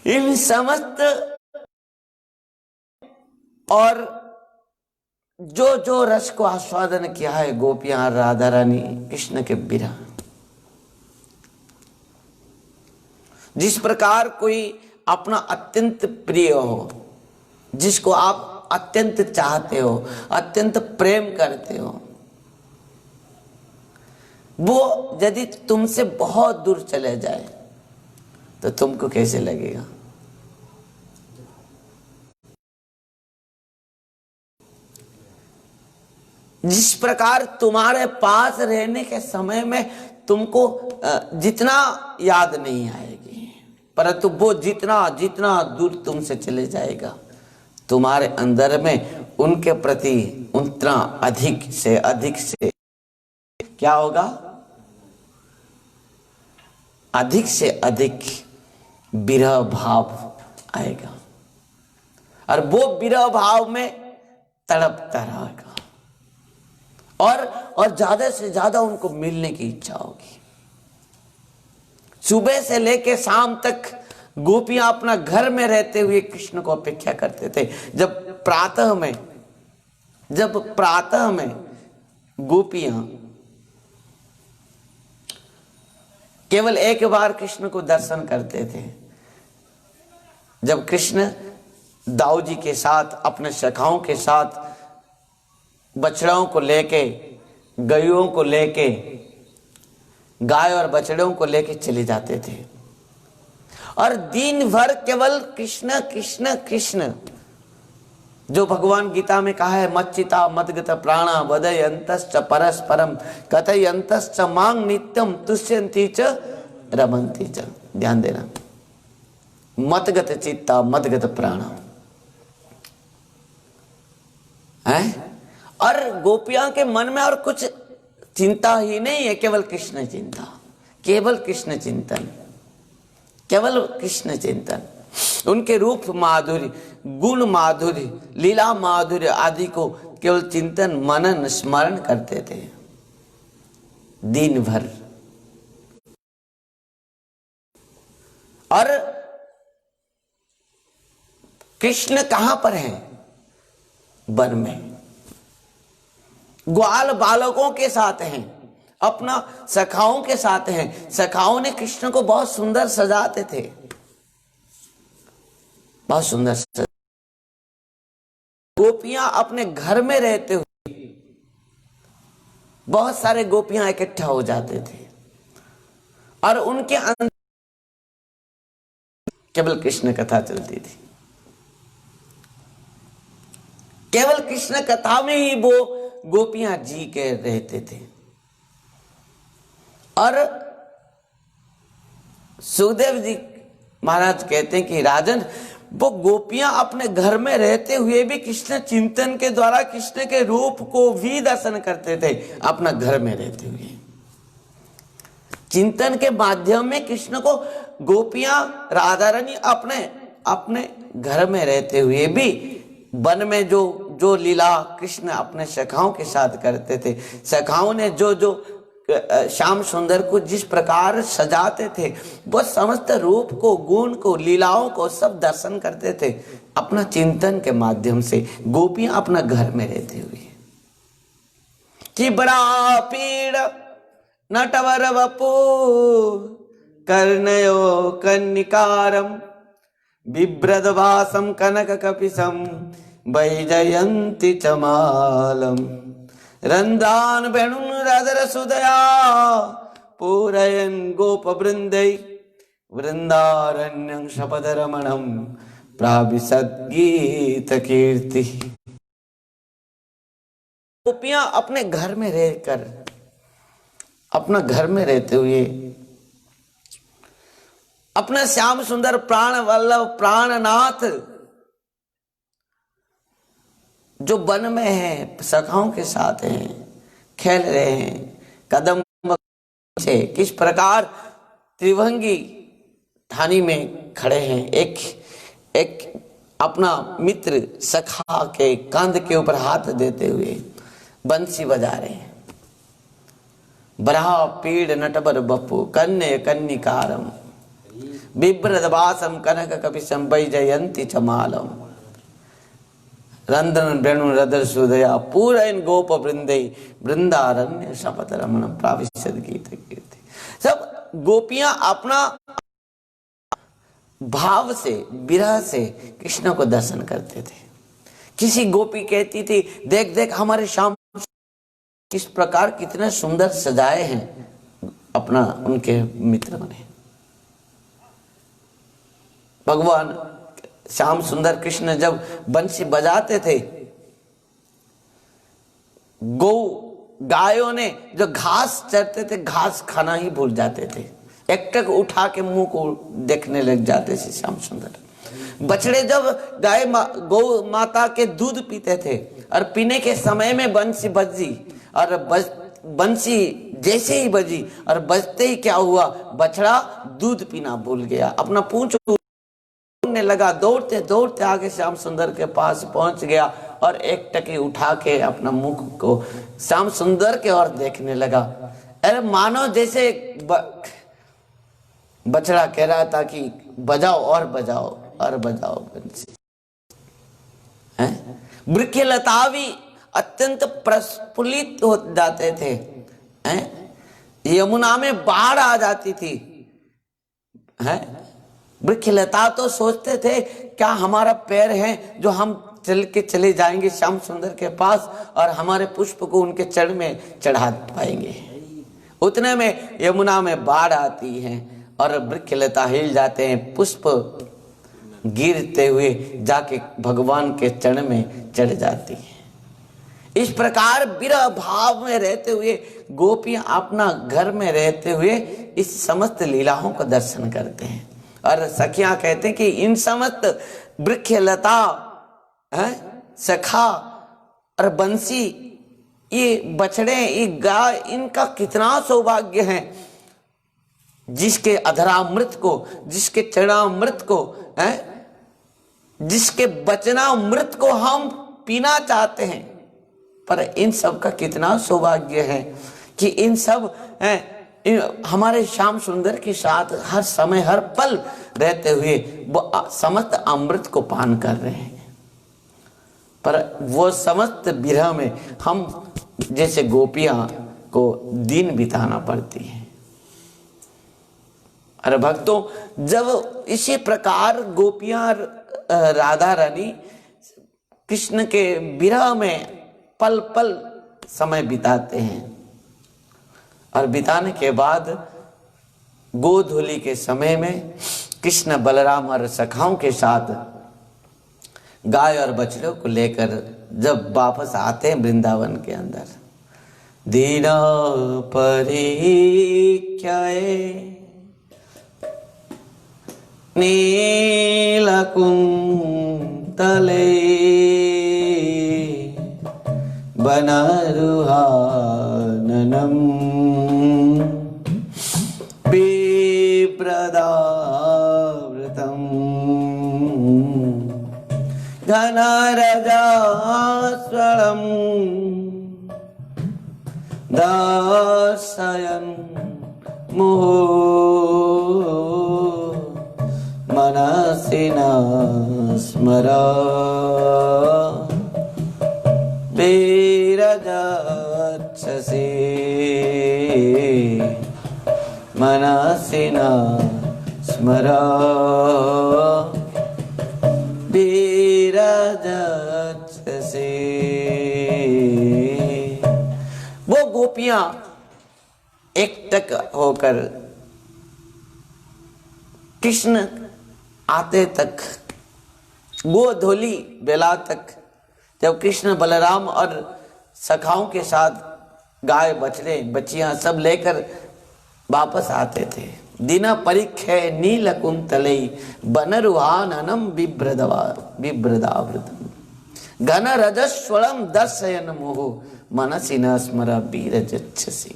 इन समस्त और जो जो रस को आस्वादन किया है गोपियां, राधा रानी, कृष्ण के विरह। जिस प्रकार कोई अपना अत्यंत प्रिय हो, जिसको आप अत्यंत चाहते हो, अत्यंत प्रेम करते हो, वो यदि तुमसे बहुत दूर चले जाए तो तुमको कैसे लगेगा? जिस प्रकार तुम्हारे पास रहने के समय में तुमको जितना याद नहीं आएगी, परंतु वो जितना जितना दूर तुमसे चले जाएगा, तुम्हारे अंदर में उनके प्रति उतना अधिक से क्या होगा? अधिक से अधिक विरह भाव आएगा, और वो विरह भाव में तड़पता रहेगा, और ज्यादा से ज्यादा उनको मिलने की इच्छा होगी। सुबह से लेकर शाम तक गोपियां अपना घर में रहते हुए कृष्ण को अपेक्षा करते थे। जब प्रातः में गोपियां केवल एक बार कृष्ण को दर्शन करते थे, जब कृष्ण दाऊ जी के साथ, अपने सखाओं के साथ बछड़ों को लेके, गायों को लेके, गाय और बछड़ों को लेके चले जाते थे, और दिन भर केवल कृष्ण कृष्ण कृष्ण, जो भगवान गीता में कहा है, मच्चिता मदगत प्राणा वदयन्तश्च परस्परम कथयन्तश्च मांग नित्यम तुष्यन्ति च रमन्ति च। ध्यान देना, मतगत चित्ता मदगत प्राणा है। और गोपियां के मन में और कुछ चिंता ही नहीं है, केवल कृष्ण चिंता, केवल कृष्ण चिंतन, केवल कृष्ण चिंतन। उनके रूप माधुर्य, गुण माधुर्य, लीला माधुर्य आदि को केवल चिंतन, मनन, स्मरण करते थे दिन भर। और कृष्ण कहां पर हैं? वन में ग्वाल बालकों के साथ हैं, अपना सखाओं के साथ हैं। सखाओं ने कृष्ण को बहुत सुंदर सजाते थे, बहुत सुंदर। गोपियां अपने घर में रहते हुए बहुत सारे गोपियां इकट्ठा हो जाते थे, और उनके अंदर केवल कृष्ण कथा चलती थी। केवल कृष्ण कथा में ही वो गोपियां जी के रहते थे। और सुखदेव जी महाराज कहते हैं कि राजन, वो गोपियां अपने घर में रहते हुए भी कृष्ण चिंतन के द्वारा कृष्ण के रूप को भी दर्शन करते थे। अपना घर में रहते हुए चिंतन के माध्यम में कृष्ण को गोपियां, राधा रानी अपने घर में रहते हुए भी वन में जो लीला कृष्ण अपने सखाओं के साथ करते थे, सखाओं ने जो श्याम सुंदर को जिस प्रकार सजाते थे, वो समस्त रूप को, गुण को, लीलाओं को सब दर्शन करते थे अपना चिंतन के माध्यम से। गोपियां अपना घर में रहते हुए कि बड़ा पीड़ नटवर वपु कर्णयो कन्निकारम बिभ्रदभासम कनक कपिसम वैजयंती चमालम रंदान वेणुन रदर सुदया पूरयन गोप वृंदै वृंदारण्यं शपथ रमणम प्राविशद गीत कीर्ति। गोपियां अपने घर में रहकर, अपना घर में रहते हुए अपना श्याम सुंदर प्राण वल्लभ प्राणनाथ जो वन में है, सखाओं के साथ हैं, खेल रहे हैं, कदम से किस प्रकार त्रिभंगी ठानी में खड़े हैं, एक अपना मित्र सखा के कंध के ऊपर हाथ देते हुए बंसी बजा रहे हैं। बरहा पीड़ नटबर बपु कन्या कन्निकारम बिभ्रदवासम कनक कपिशम वैजयंती चमालम रंध्रन वेणु रदर सुदया पूरन गोप वृंदे वृंदारण्य शपथ रमण प्राविशद गीत कीर्ति। सब गोपियां अपना भाव से विरह से कृष्ण को दर्शन करते थे। किसी गोपी कहती थी, देख देख हमारे श्याम किस प्रकार कितने सुंदर सजाए हैं, अपना उनके मित्र बने। भगवान श्याम सुंदर कृष्ण जब बंसी बजाते थे, गायों ने जो घास चरते थे घास खाना ही भूल जाते थे, एकटक उठा के मुंह को देखने लग जाते थे श्याम सुंदर। बछड़े जब गौ माता के दूध पीते थे और पीने के समय में बंसी बजी और बंसी जैसे ही बजी और बजते ही क्या हुआ, बछड़ा दूध पीना भूल गया, अपना पूंछ ने लगा, दौड़ते दौड़ते आगे श्याम सुंदर के पास पहुंच गया और एक टकी उठा के अपना मुख को श्याम सुंदर के ओर देखने लगा। अरे मानो जैसे बछड़ा कह रहा था कि बजाओ और बजाओ और बजाओ बंसी। वृक्षलतावी अत्यंत प्रस्फुलित हो जाते थे। यमुना में बाढ़ आ जाती थी। वृक्षलता तो सोचते थे क्या हमारा पैर है जो हम चल के चले जाएंगे श्याम सुंदर के पास और हमारे पुष्प को उनके चरण में चढ़ा पाएंगे। उतने में यमुना में बाढ़ आती है और वृक्षलता हिल जाते हैं, पुष्प गिरते हुए जाके भगवान के चरण में चढ़ जाती है। इस प्रकार विरह भाव में रहते हुए गोपियां अपना घर में रहते हुए इस समस्त लीलाओं का दर्शन करते हैं। और सखियां कहते हैं कि इन समस्त वृक्षलता, सखा और बंसी, ये बछड़े, ये गाय, इनका कितना सौभाग्य है जिसके अधरामृत को, जिसके चरणामृत को, जिसके वचनामृत को हम पीना चाहते हैं। पर इन सब का कितना सौभाग्य है कि इन सब हमारे श्याम सुंदर के साथ हर समय हर पल रहते हुए वो समस्त अमृत को पान कर रहे हैं। पर वो समस्त विरह में हम जैसे गोपियां को दिन बिताना पड़ती है। अरे भक्तों, जब इसी प्रकार गोपियां राधा रानी कृष्ण के विरह में पल पल समय बिताते हैं और बिताने के बाद गोधूली के समय में कृष्ण बलराम और सखाओं के साथ गाय और बछड़ों को लेकर जब वापस आते हैं वृंदावन के अंदर, दीना परिख्याए नीलकुंतले वनरुहाननम बिभ्रदावृतम घनरजास्वलम दर्शयन् मुहुः मनसि न स्मरा विरजच्छसि मनसि न स्मरा विरजच्छसि। वो गोपियां एकटक होकर कृष्ण आते तक, गोधूली बेला तक, जब कृष्ण बलराम और सखाओं के साथ गाय बछड़े बच्चियां सब लेकर वापस आते थे। दिना परिख्य नीलकुंतले बनरुहाननम बिभ्रदावृतम घन रजस्वलम दर्शयन् मुहुः मनसि न स्मर विरजच्छसि।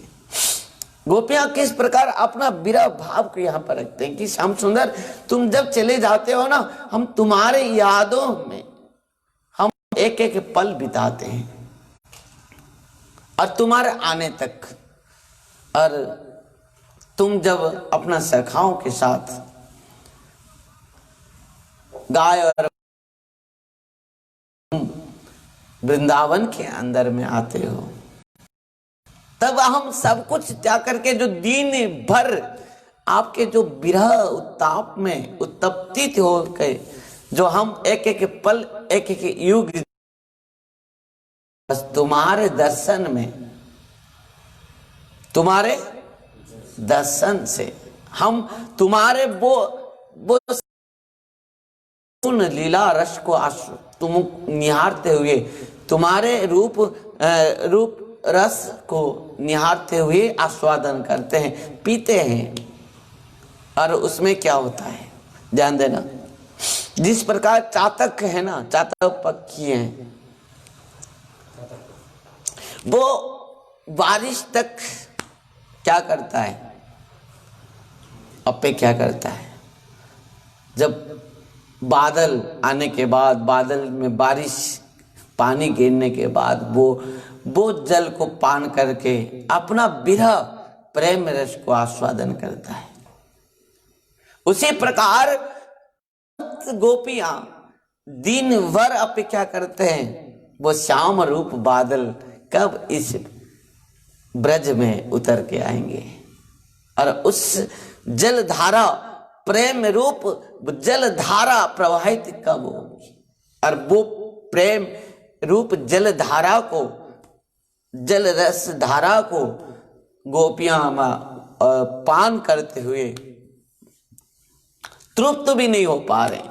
गोपियां किस प्रकार अपना विरह भाव को यहाँ पर रखते हैं कि श्याम सुंदर तुम जब चले जाते हो ना, हम तुम्हारे यादों में हम एक एक पल बिताते हैं और तुम्हारे आने तक। और तुम जब अपना सखाओं के साथ गाय और वृंदावन के अंदर में आते हो, तब हम सब कुछ त्याग करके जो दिन भर आपके जो विरह उत्ताप में उत्तप्तित हो गए, जो हम एक एक पल एक एक युग बस तुम्हारे दर्शन में, तुम्हारे दर्शन से हम तुम्हारे वो लीला रस को तुम निहारते हुए, तुम्हारे रूप रस को निहारते हुए आस्वादन करते हैं, पीते हैं। और उसमें क्या होता है ध्यान देना, जिस प्रकार चातक है ना, चातक पक्षी हैं, वो बारिश तक क्या करता है, अपेक्षा करता है। जब बादल आने के बाद, बादल में बारिश पानी गिरने के बाद वो जल को पान करके अपना विरह प्रेम रस को आस्वादन करता है। उसी प्रकार गोपियां दिन भर अपेक्षा करते हैं वो श्याम रूप बादल कब इस ब्रज में उतर के आएंगे और उस जलधारा, प्रेम रूप जलधारा प्रवाहित कब होगी। और वो प्रेम रूप जलधारा को, जल रस धारा को गोपियां पान करते हुए तृप्त भी नहीं हो पा रहे।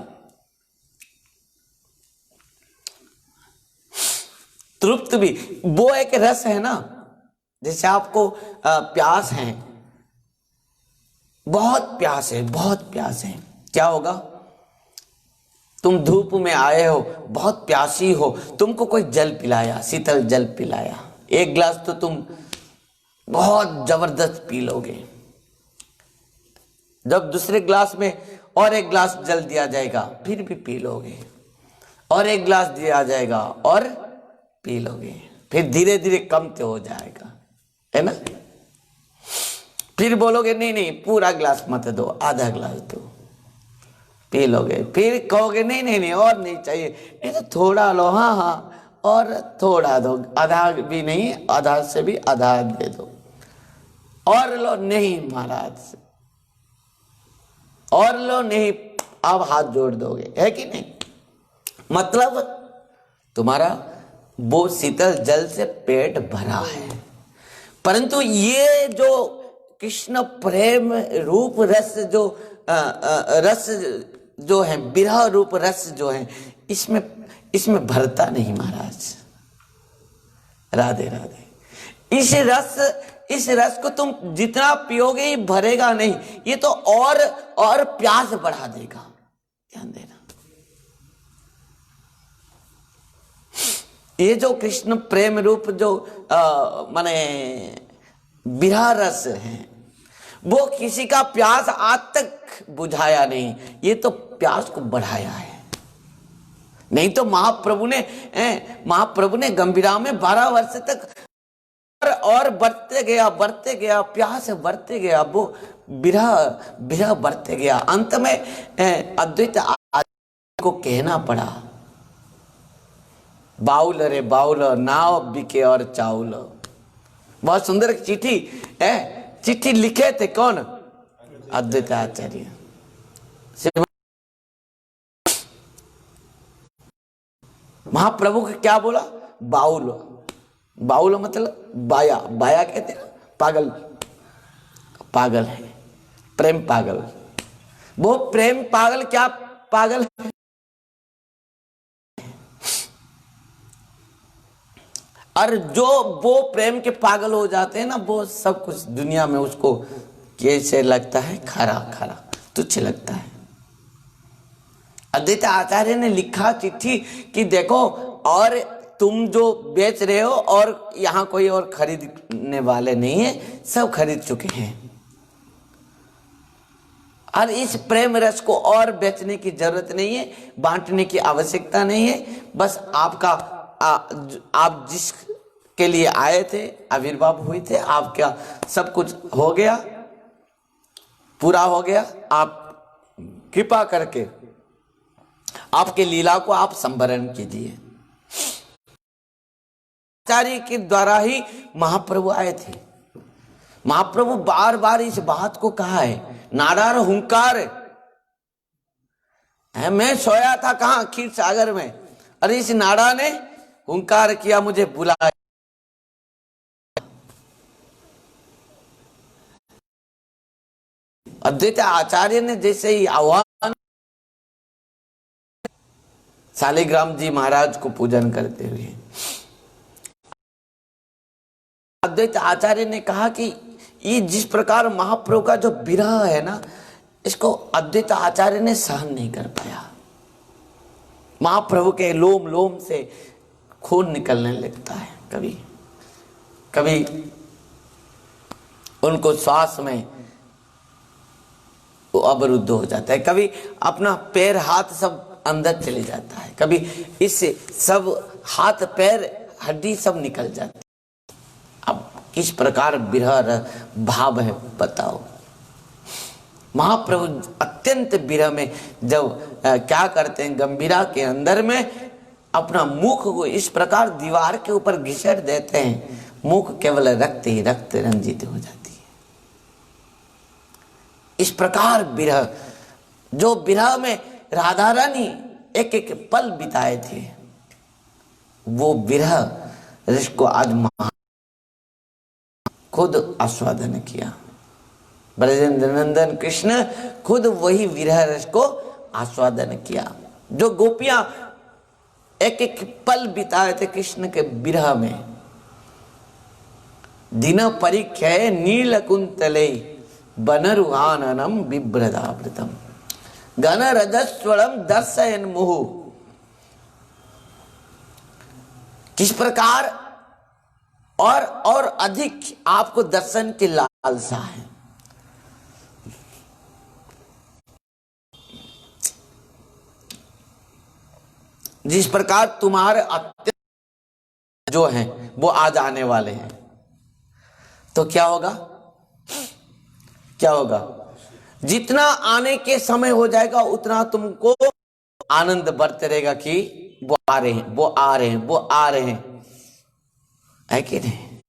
तृप्त भी वो एक रस है ना, जैसे आपको प्यास है, बहुत प्यास है, बहुत प्यास है, क्या होगा, तुम धूप में आए हो, बहुत प्यासी हो, तुमको कोई जल पिलाया, शीतल जल पिलाया, एक गिलास तो तुम बहुत जबरदस्त पी लोगे। जब दूसरे गिलास में और एक गिलास जल दिया जाएगा फिर भी पी लोगे, और एक गिलास दिया जाएगा और पी लोगे, फिर धीरे धीरे कम तो हो जाएगा, है ना। फिर बोलोगे नहीं नहीं पूरा गिलास मत दो, आधा गिलास दो, पी लोगे। फिर कहोगे नहीं नहीं नहीं और नहीं चाहिए, नहीं तो थोड़ा लो, हाँ हाँ और थोड़ा दो, आधा भी नहीं, आधा से भी आधा दे दो, और लो, नहीं महाराज, और लो, नहीं, अब हाथ जोड़ दोगे, है कि नहीं। मतलब तुम्हारा वो शीतल जल से पेट भरा है, परंतु ये जो कृष्ण प्रेम रूप रस जो रस जो है, विरह रूप रस जो है, इसमें भरता नहीं महाराज। राधे राधे। इस रस को तुम जितना पियोगे ही भरेगा नहीं, ये तो और प्यास बढ़ा देगा, ध्यान देना। ये जो कृष्ण प्रेम रूप जो माने विरह रस है, वो किसी का प्यास आज तक बुझाया नहीं, ये तो प्यास को बढ़ाया है। नहीं तो महाप्रभु ने गंभीरा में 12 वर्ष तक और बढ़ते गया, प्यास बढ़ते गया, वो विरह बढ़ते गया। अंत में अद्वैत को कहना पड़ा, बाउल रे बाउल, नाव बिके और चाउल। बहुत सुंदर चिट्ठी है, चिट्ठी लिखे थे कौन, अद्वैत आचार्य। महाप्रभु को क्या बोला, बाउल, बाउल मतलब बाया, बाया कहते हैं पागल, पागल है, प्रेम पागल। वो प्रेम पागल क्या पागल है, और जो वो प्रेम के पागल हो जाते हैं ना, वो सब कुछ दुनिया में उसको कैसे लगता है, खरा खरा तुच्छ लगता है। अद्वैत आचार्य ने लिखा चिट्ठी कि देखो, और तुम जो बेच रहे हो और यहाँ कोई और खरीदने वाले नहीं है, सब खरीद चुके हैं। और इस प्रेम रस को और बेचने की जरूरत नहीं है, बांटने की आवश्यकता नहीं है। बस आपका आप जिसके लिए आए थे, आविर्भाव हुए थे, आपका सब कुछ हो गया, पूरा हो गया। आप कृपा करके आपके लीला को आप संवरण कीजिए। आचार्य के द्वारा ही महाप्रभु आए थे। महाप्रभु बार बार इस बात को कहा है, नाडार हुंकार है। मैं सोया था कहां? क्षीर सागर में, अरे इस नाड़ा ने हुंकार किया, मुझे बुलाया। अद्वैत आचार्य ने जैसे ही आह्वान, शालिग्राम जी महाराज को पूजन करते हुए अद्वैत आचार्य ने कहा कि ये जिस प्रकार महाप्रभु का जो विरह है ना, इसको अद्वैत आचार्य ने सहन नहीं कर पाया। महाप्रभु के लोम लोम से खून निकलने लगता है, कभी कभी उनको श्वास में वो अवरुद्ध हो जाता है, कभी अपना पैर हाथ सब अंदर चले जाता है, कभी इससे सब हाथ पैर हड्डी सब निकल जाती है। अब किस प्रकार विरह भाव है बताओ। महाप्रभु अत्यंत विरह में जब क्या करते हैं, गंभीरा के अंदर में अपना मुख को इस प्रकार दीवार के ऊपर घिसट देते हैं, मुख केवल रक्त ही रक्त रंजित हो जाती है। इस प्रकार विरह, जो विरह में राधा रानी एक एक पल बिताए थे, वो विरह रस को आज खुद आस्वादन किया। ब्रजेंद्र नंदन कृष्ण खुद वही विरह रस को आस्वादन किया। जो गोपियां एक एक पल बिताए थे कृष्ण के विरह में। दिन परिख्याय नील कुंतले बनरुहाननम बिभ्रदावृतम गण रजस्वरम दर्शयन मुहु। किस प्रकार और अधिक आपको दर्शन की लालसा है। जिस प्रकार तुम्हारे अत्यंत जो हैं वो आज आने वाले हैं, तो क्या होगा? क्या होगा? जितना आने के समय हो जाएगा उतना तुमको आनंद बढ़ते रहेगा कि वो आ रहे हैं, वो आ रहे हैं, वो आ रहे हैं, है कि नहीं?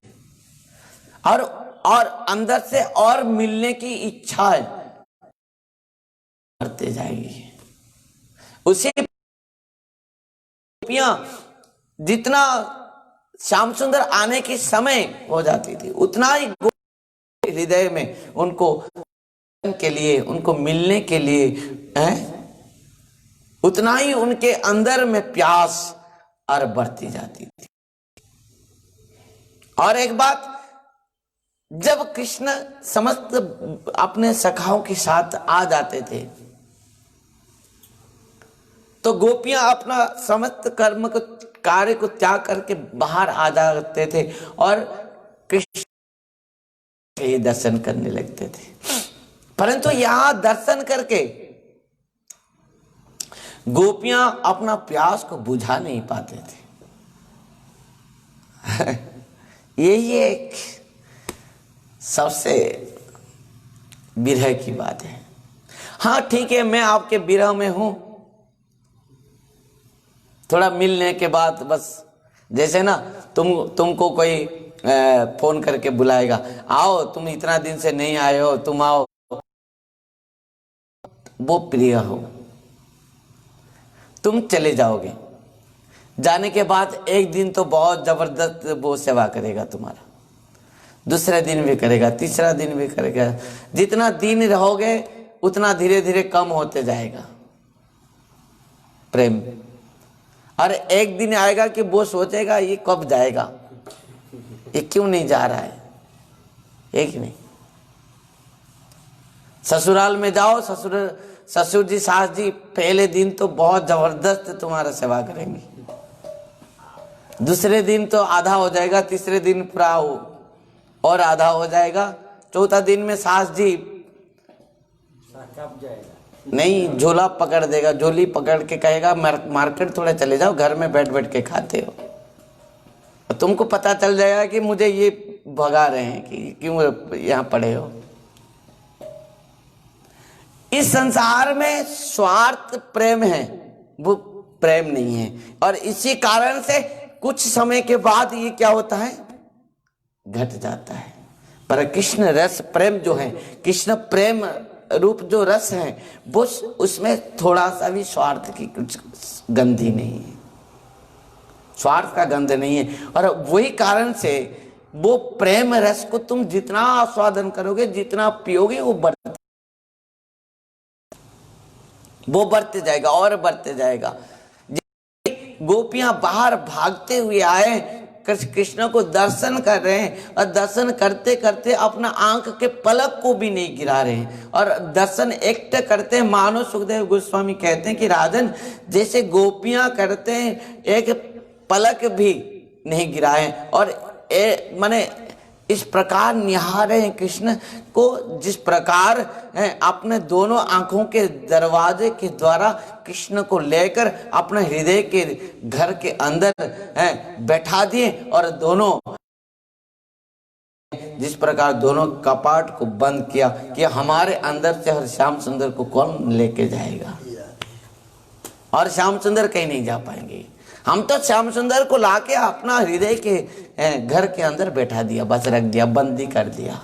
और अंदर से और मिलने की इच्छा बढ़ते जाएगी। उसी जितना श्याम सुंदर आने के समय हो जाती थी, उतना ही हृदय में उनको के लिए, उनको मिलने के लिए उतना ही उनके अंदर में प्यास और बढ़ती जाती थी। और एक बात, जब कृष्ण समस्त अपने सखाओं के साथ आ जाते थे तो गोपियां अपना समस्त कर्म को, कार्य को त्याग करके बाहर आ जाते थे और कृष्ण के दर्शन करने लगते थे। परंतु यहां दर्शन करके गोपियां अपना प्यास को बुझा नहीं पाते थे। यही एक सबसे विरह की बात है। हाँ ठीक है, मैं आपके विरह में हूं, थोड़ा मिलने के बाद बस, जैसे ना तुमको कोई फोन करके बुलाएगा, आओ तुम इतना दिन से नहीं आए हो, तुम आओ, वो प्रिय हो, तुम चले जाओगे, जाने के बाद एक दिन तो बहुत जबरदस्त वो सेवा करेगा तुम्हारा, दूसरा दिन भी करेगा, तीसरा दिन भी करेगा। जितना दिन रहोगे उतना धीरे धीरे कम होते जाएगा प्रेम। और एक दिन आएगा कि वो सोचेगा ये कब जाएगा, ये क्यों नहीं जा रहा है, एक नहीं। ससुराल में जाओ, ससुर जी सास जी पहले दिन तो बहुत जबरदस्त तुम्हारा सेवा करेंगे, दूसरे दिन तो आधा हो जाएगा, तीसरे दिन पूरा और आधा हो जाएगा, चौथा दिन में सास जी नहीं झोला पकड़ देगा, झोली पकड़ के कहेगा मार्केट थोड़ा चले जाओ, घर में बैठ बैठ के खाते हो। तो तुमको पता चल जाएगा कि मुझे ये भगा रहे हैं कि क्यों यहाँ पड़े हो। इस संसार में स्वार्थ प्रेम है, वो प्रेम नहीं है। और इसी कारण से कुछ समय के बाद ये क्या होता है, घट जाता है। पर कृष्ण रस प्रेम जो है, कृष्ण प्रेम रूप जो रस है, वो उसमें थोड़ा सा भी स्वार्थ की कुछ गंधी नहीं है, स्वार्थ का गंध नहीं है। और वही कारण से वो प्रेम रस को तुम जितना आस्वादन करोगे, जितना पियोगे, वो बढ़ते जाएगा और बढ़ते जाएगा। गोपियां बाहर भागते हुए आए, कृष्ण को दर्शन कर रहे हैं, और दर्शन करते करते अपना आंख के पलक को भी नहीं गिरा रहे हैं, और दर्शन एक्ट करते हैं। मानो सुखदेव गोस्वामी कहते हैं कि राजन, जैसे गोपियां करते हैं, एक पलक भी नहीं गिराए, और माने इस प्रकार निहारे हैं कृष्ण को, जिस प्रकार अपने दोनों आंखों के दरवाजे के द्वारा कृष्ण को लेकर अपने हृदय के घर के अंदर बैठा दिए, और दोनों जिस प्रकार दोनों कपाट को बंद किया कि हमारे अंदर से हर श्याम सुंदर को कौन लेके जाएगा, और श्याम सुंदर कहीं नहीं जा पाएंगे। हम तो श्याम सुंदर को लाके अपना हृदय के घर के अंदर बैठा दिया, बस रख दिया, बंदी कर दिया।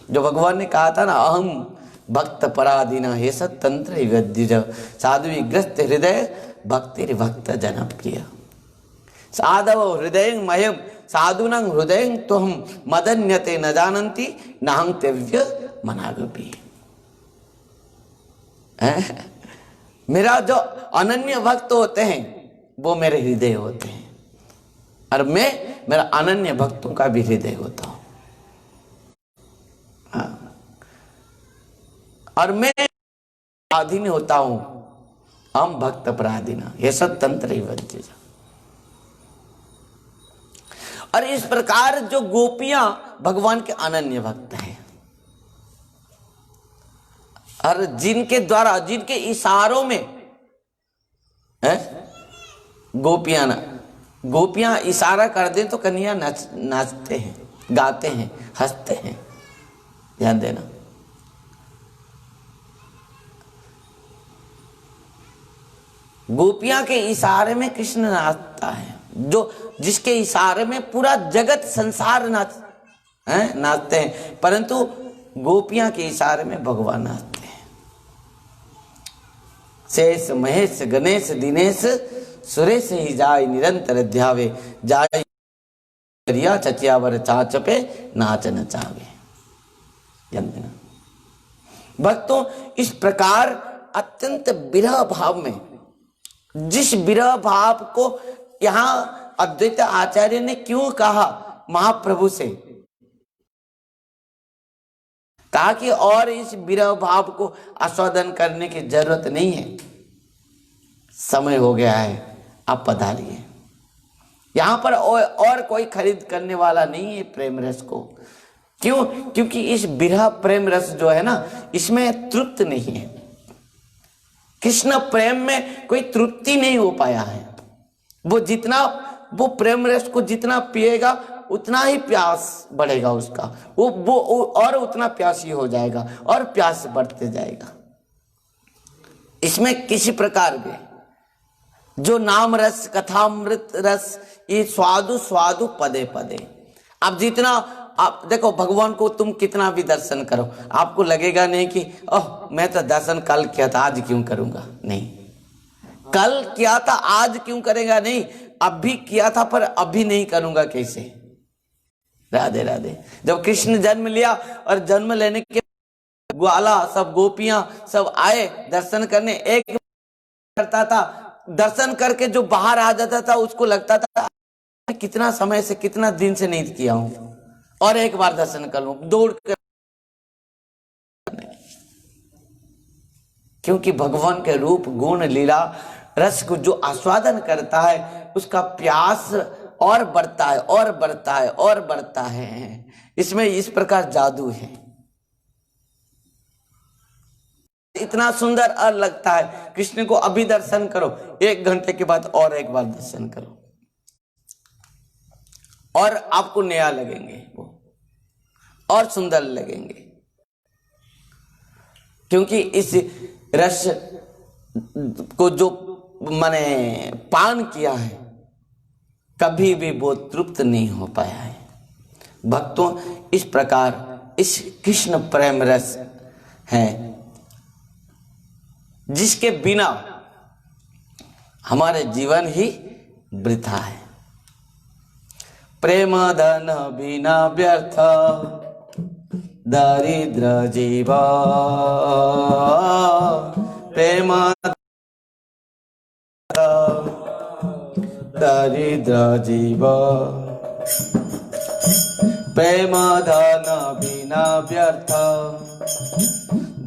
जो भगवान ने कहा था ना, अहम भक्त पराधीना हे सतंत्र विद्युज साधु ग्रस्त हृदय भक्ति भक्त जनप्रिय साधव हृदय मयम साधुनं हृदय तो हम मदन्यते न जानन्ति नाहं तेव्य मनागपि। मेरा जो अनन्य भक्त होते हैं वो मेरे हृदय होते हैं, और मैं मेरा अनन्य भक्तों का भी हृदय होता हूं। हाँ। और मैं अधीन होता हूं, हम भक्त पराधीना ये सब तंत्र ही। और इस प्रकार जो गोपियां भगवान के अनन्य भक्त हैं, और जिनके द्वारा, जिनके इशारों में गोपियां इशारा कर दें तो कन्हैया नाचते हैं, गाते हैं, हंसते हैं। ध्यान देना, गोपियां के इशारे में कृष्ण नाचता है, जो जिसके इशारे में पूरा जगत संसार नाचते हैं, परंतु गोपियां के इशारे में भगवान नाचते हैं। शेष महेश गणेश दिनेश सुरेश ही जाय निरंतर ध्यावे, जाय करिया चचियावर चाच पे नाच नचावे। भक्तों, इस प्रकार अत्यंत विरह भाव में, जिस विरह भाव को यहाँ अद्वैत आचार्य ने क्यों कहा महाप्रभु से, ताकि और इस विरह भाव को आस्वादन करने की जरूरत नहीं है, समय हो गया है, आप पधारिए। यहां पर और कोई खरीद करने वाला नहीं है प्रेम रस को। क्यों? क्योंकि इस विरह प्रेम रस जो है ना, इसमें तृप्त नहीं है। कृष्ण प्रेम में कोई तृप्ति नहीं हो पाया है। वो प्रेम रस को जितना पिएगा उतना ही प्यास बढ़ेगा उसका, वो और उतना प्यासी हो जाएगा, और प्यास बढ़ते जाएगा। इसमें किसी प्रकार के जो नाम रस, कथामृत रस, ये स्वादु स्वादु पदे पदे। अब जितना आप देखो, भगवान को तुम कितना भी दर्शन करो, आपको लगेगा नहीं कि ओह मैं तो दर्शन कल किया था, आज क्यों करूंगा। नहीं, कल किया था आज क्यों करेगा, नहीं, अभी किया था पर अभी नहीं करूंगा कैसे। राधे राधे। जब कृष्ण जन्म लिया और जन्म लेने के ग्वाला सब गोपियां सब आए दर्शन करने, एक करता था, दर्शन करके जो बाहर आ जाता था उसको लगता था कितना समय से, कितना दिन से नहीं किया हूं, और एक बार दर्शन कर लूं, दौड़ कर। क्योंकि भगवान के रूप गुण लीला रस को जो आस्वादन करता है, उसका प्यास और बढ़ता है और बढ़ता है और बढ़ता है। इसमें इस प्रकार जादू है। इतना सुंदर और लगता है। कृष्ण को अभी दर्शन करो, 1 घंटे के बाद और एक बार दर्शन करो और आपको नया लगेंगे, वो और सुंदर लगेंगे। क्योंकि इस रस को जो मैंने पान किया है, कभी भी वो तृप्त नहीं हो पाया है। भक्तों, इस प्रकार इस कृष्ण प्रेम रस है जिसके बिना हमारे जीवन ही वृथा है। प्रेम धन बिना व्यर्थ दरिद्र जीवा, प्रेम दरिद्र जीवा, प्रेम धन बिना व्यर्थ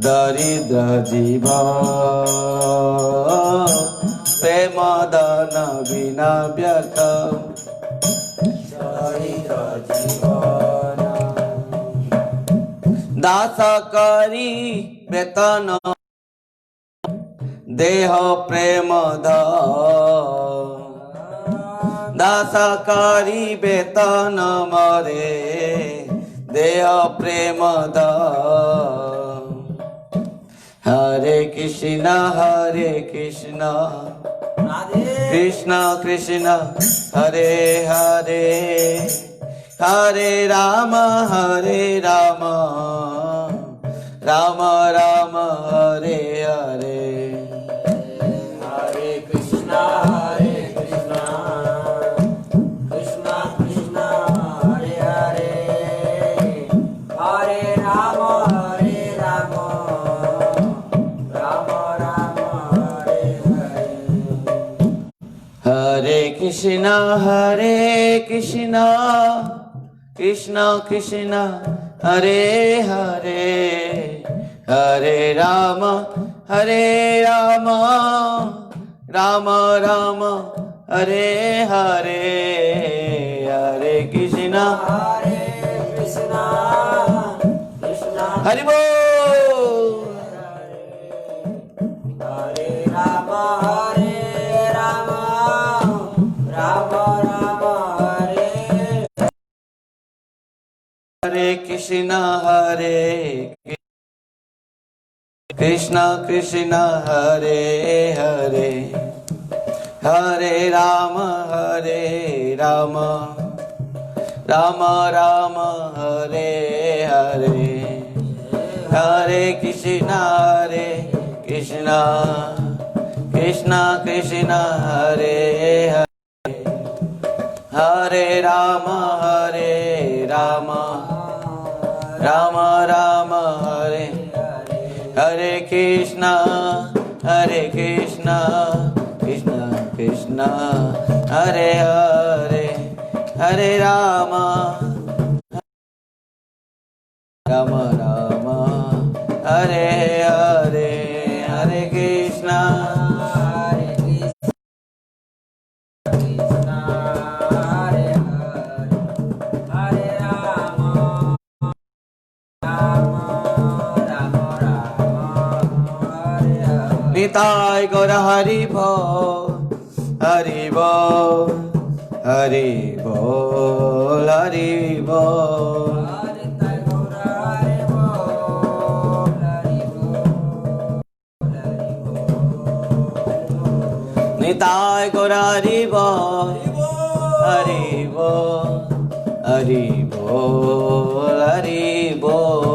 दरिद्र जीवा, प्रेम धन बिना व्यर्थ दरिद्र जीवन। दास करी वेतन देह प्रेम ध, दास करी वेतन मरे देह प्रेम द। हरे कृष्ण कृष्ण कृष्ण हरे हरे, हरे राम राम राम हरे हरे। हरे कृष्णा कृष्णा कृष्णा हरे हरे, हरे राम राम राम हरे हरे। हरे कृष्ण कृष्ण कृष्ण हरे हरे, हरे राम राम राम हरे हरे। हरे कृष्ण कृष्णा हरि बोल। हरे राम राम राम हरे। हरे कृष्ण कृष्ण कृष्ण हरे हरे, हरे राम राम राम हरे हरे। हरे कृष्ण कृष्ण कृष्ण हरे हरे, हरे राम राम हरे। हरे कृष्ण कृष्ण कृष्ण हरे हरे, हरे राम राम हरे हरे। हरे कृष्ण निताय गौर हरि बोल, हरि बोल, हरि बोल, हरि बोल। निताय गौर हरि बोल, हरि बोल, हरि बोल, हरि बोल।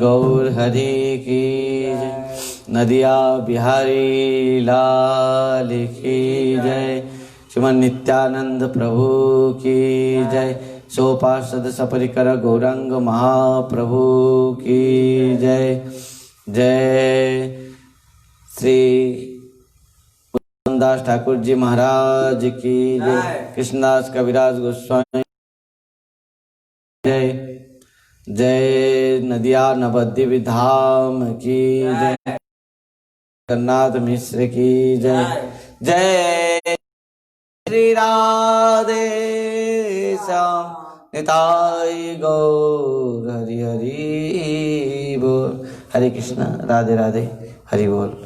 गौर हरि की जय, नदिया बिहारी लाल की जय, श्रीमन नित्यानंद प्रभु की जय, सोपार्षद सपरिकर गौरांग महाप्रभु की जय। जय श्री दास ठाकुर जी महाराज की जय, कृष्णदास कविराज गोस्वामी जय। जय नदिया नवद्वीप धाम की जय, जगन्नाथ मिश्र की जय। जय श्री राधे श्याम निताई गौर हरि हरि बोल। हरे कृष्णा, राधे राधे, हरि बोल।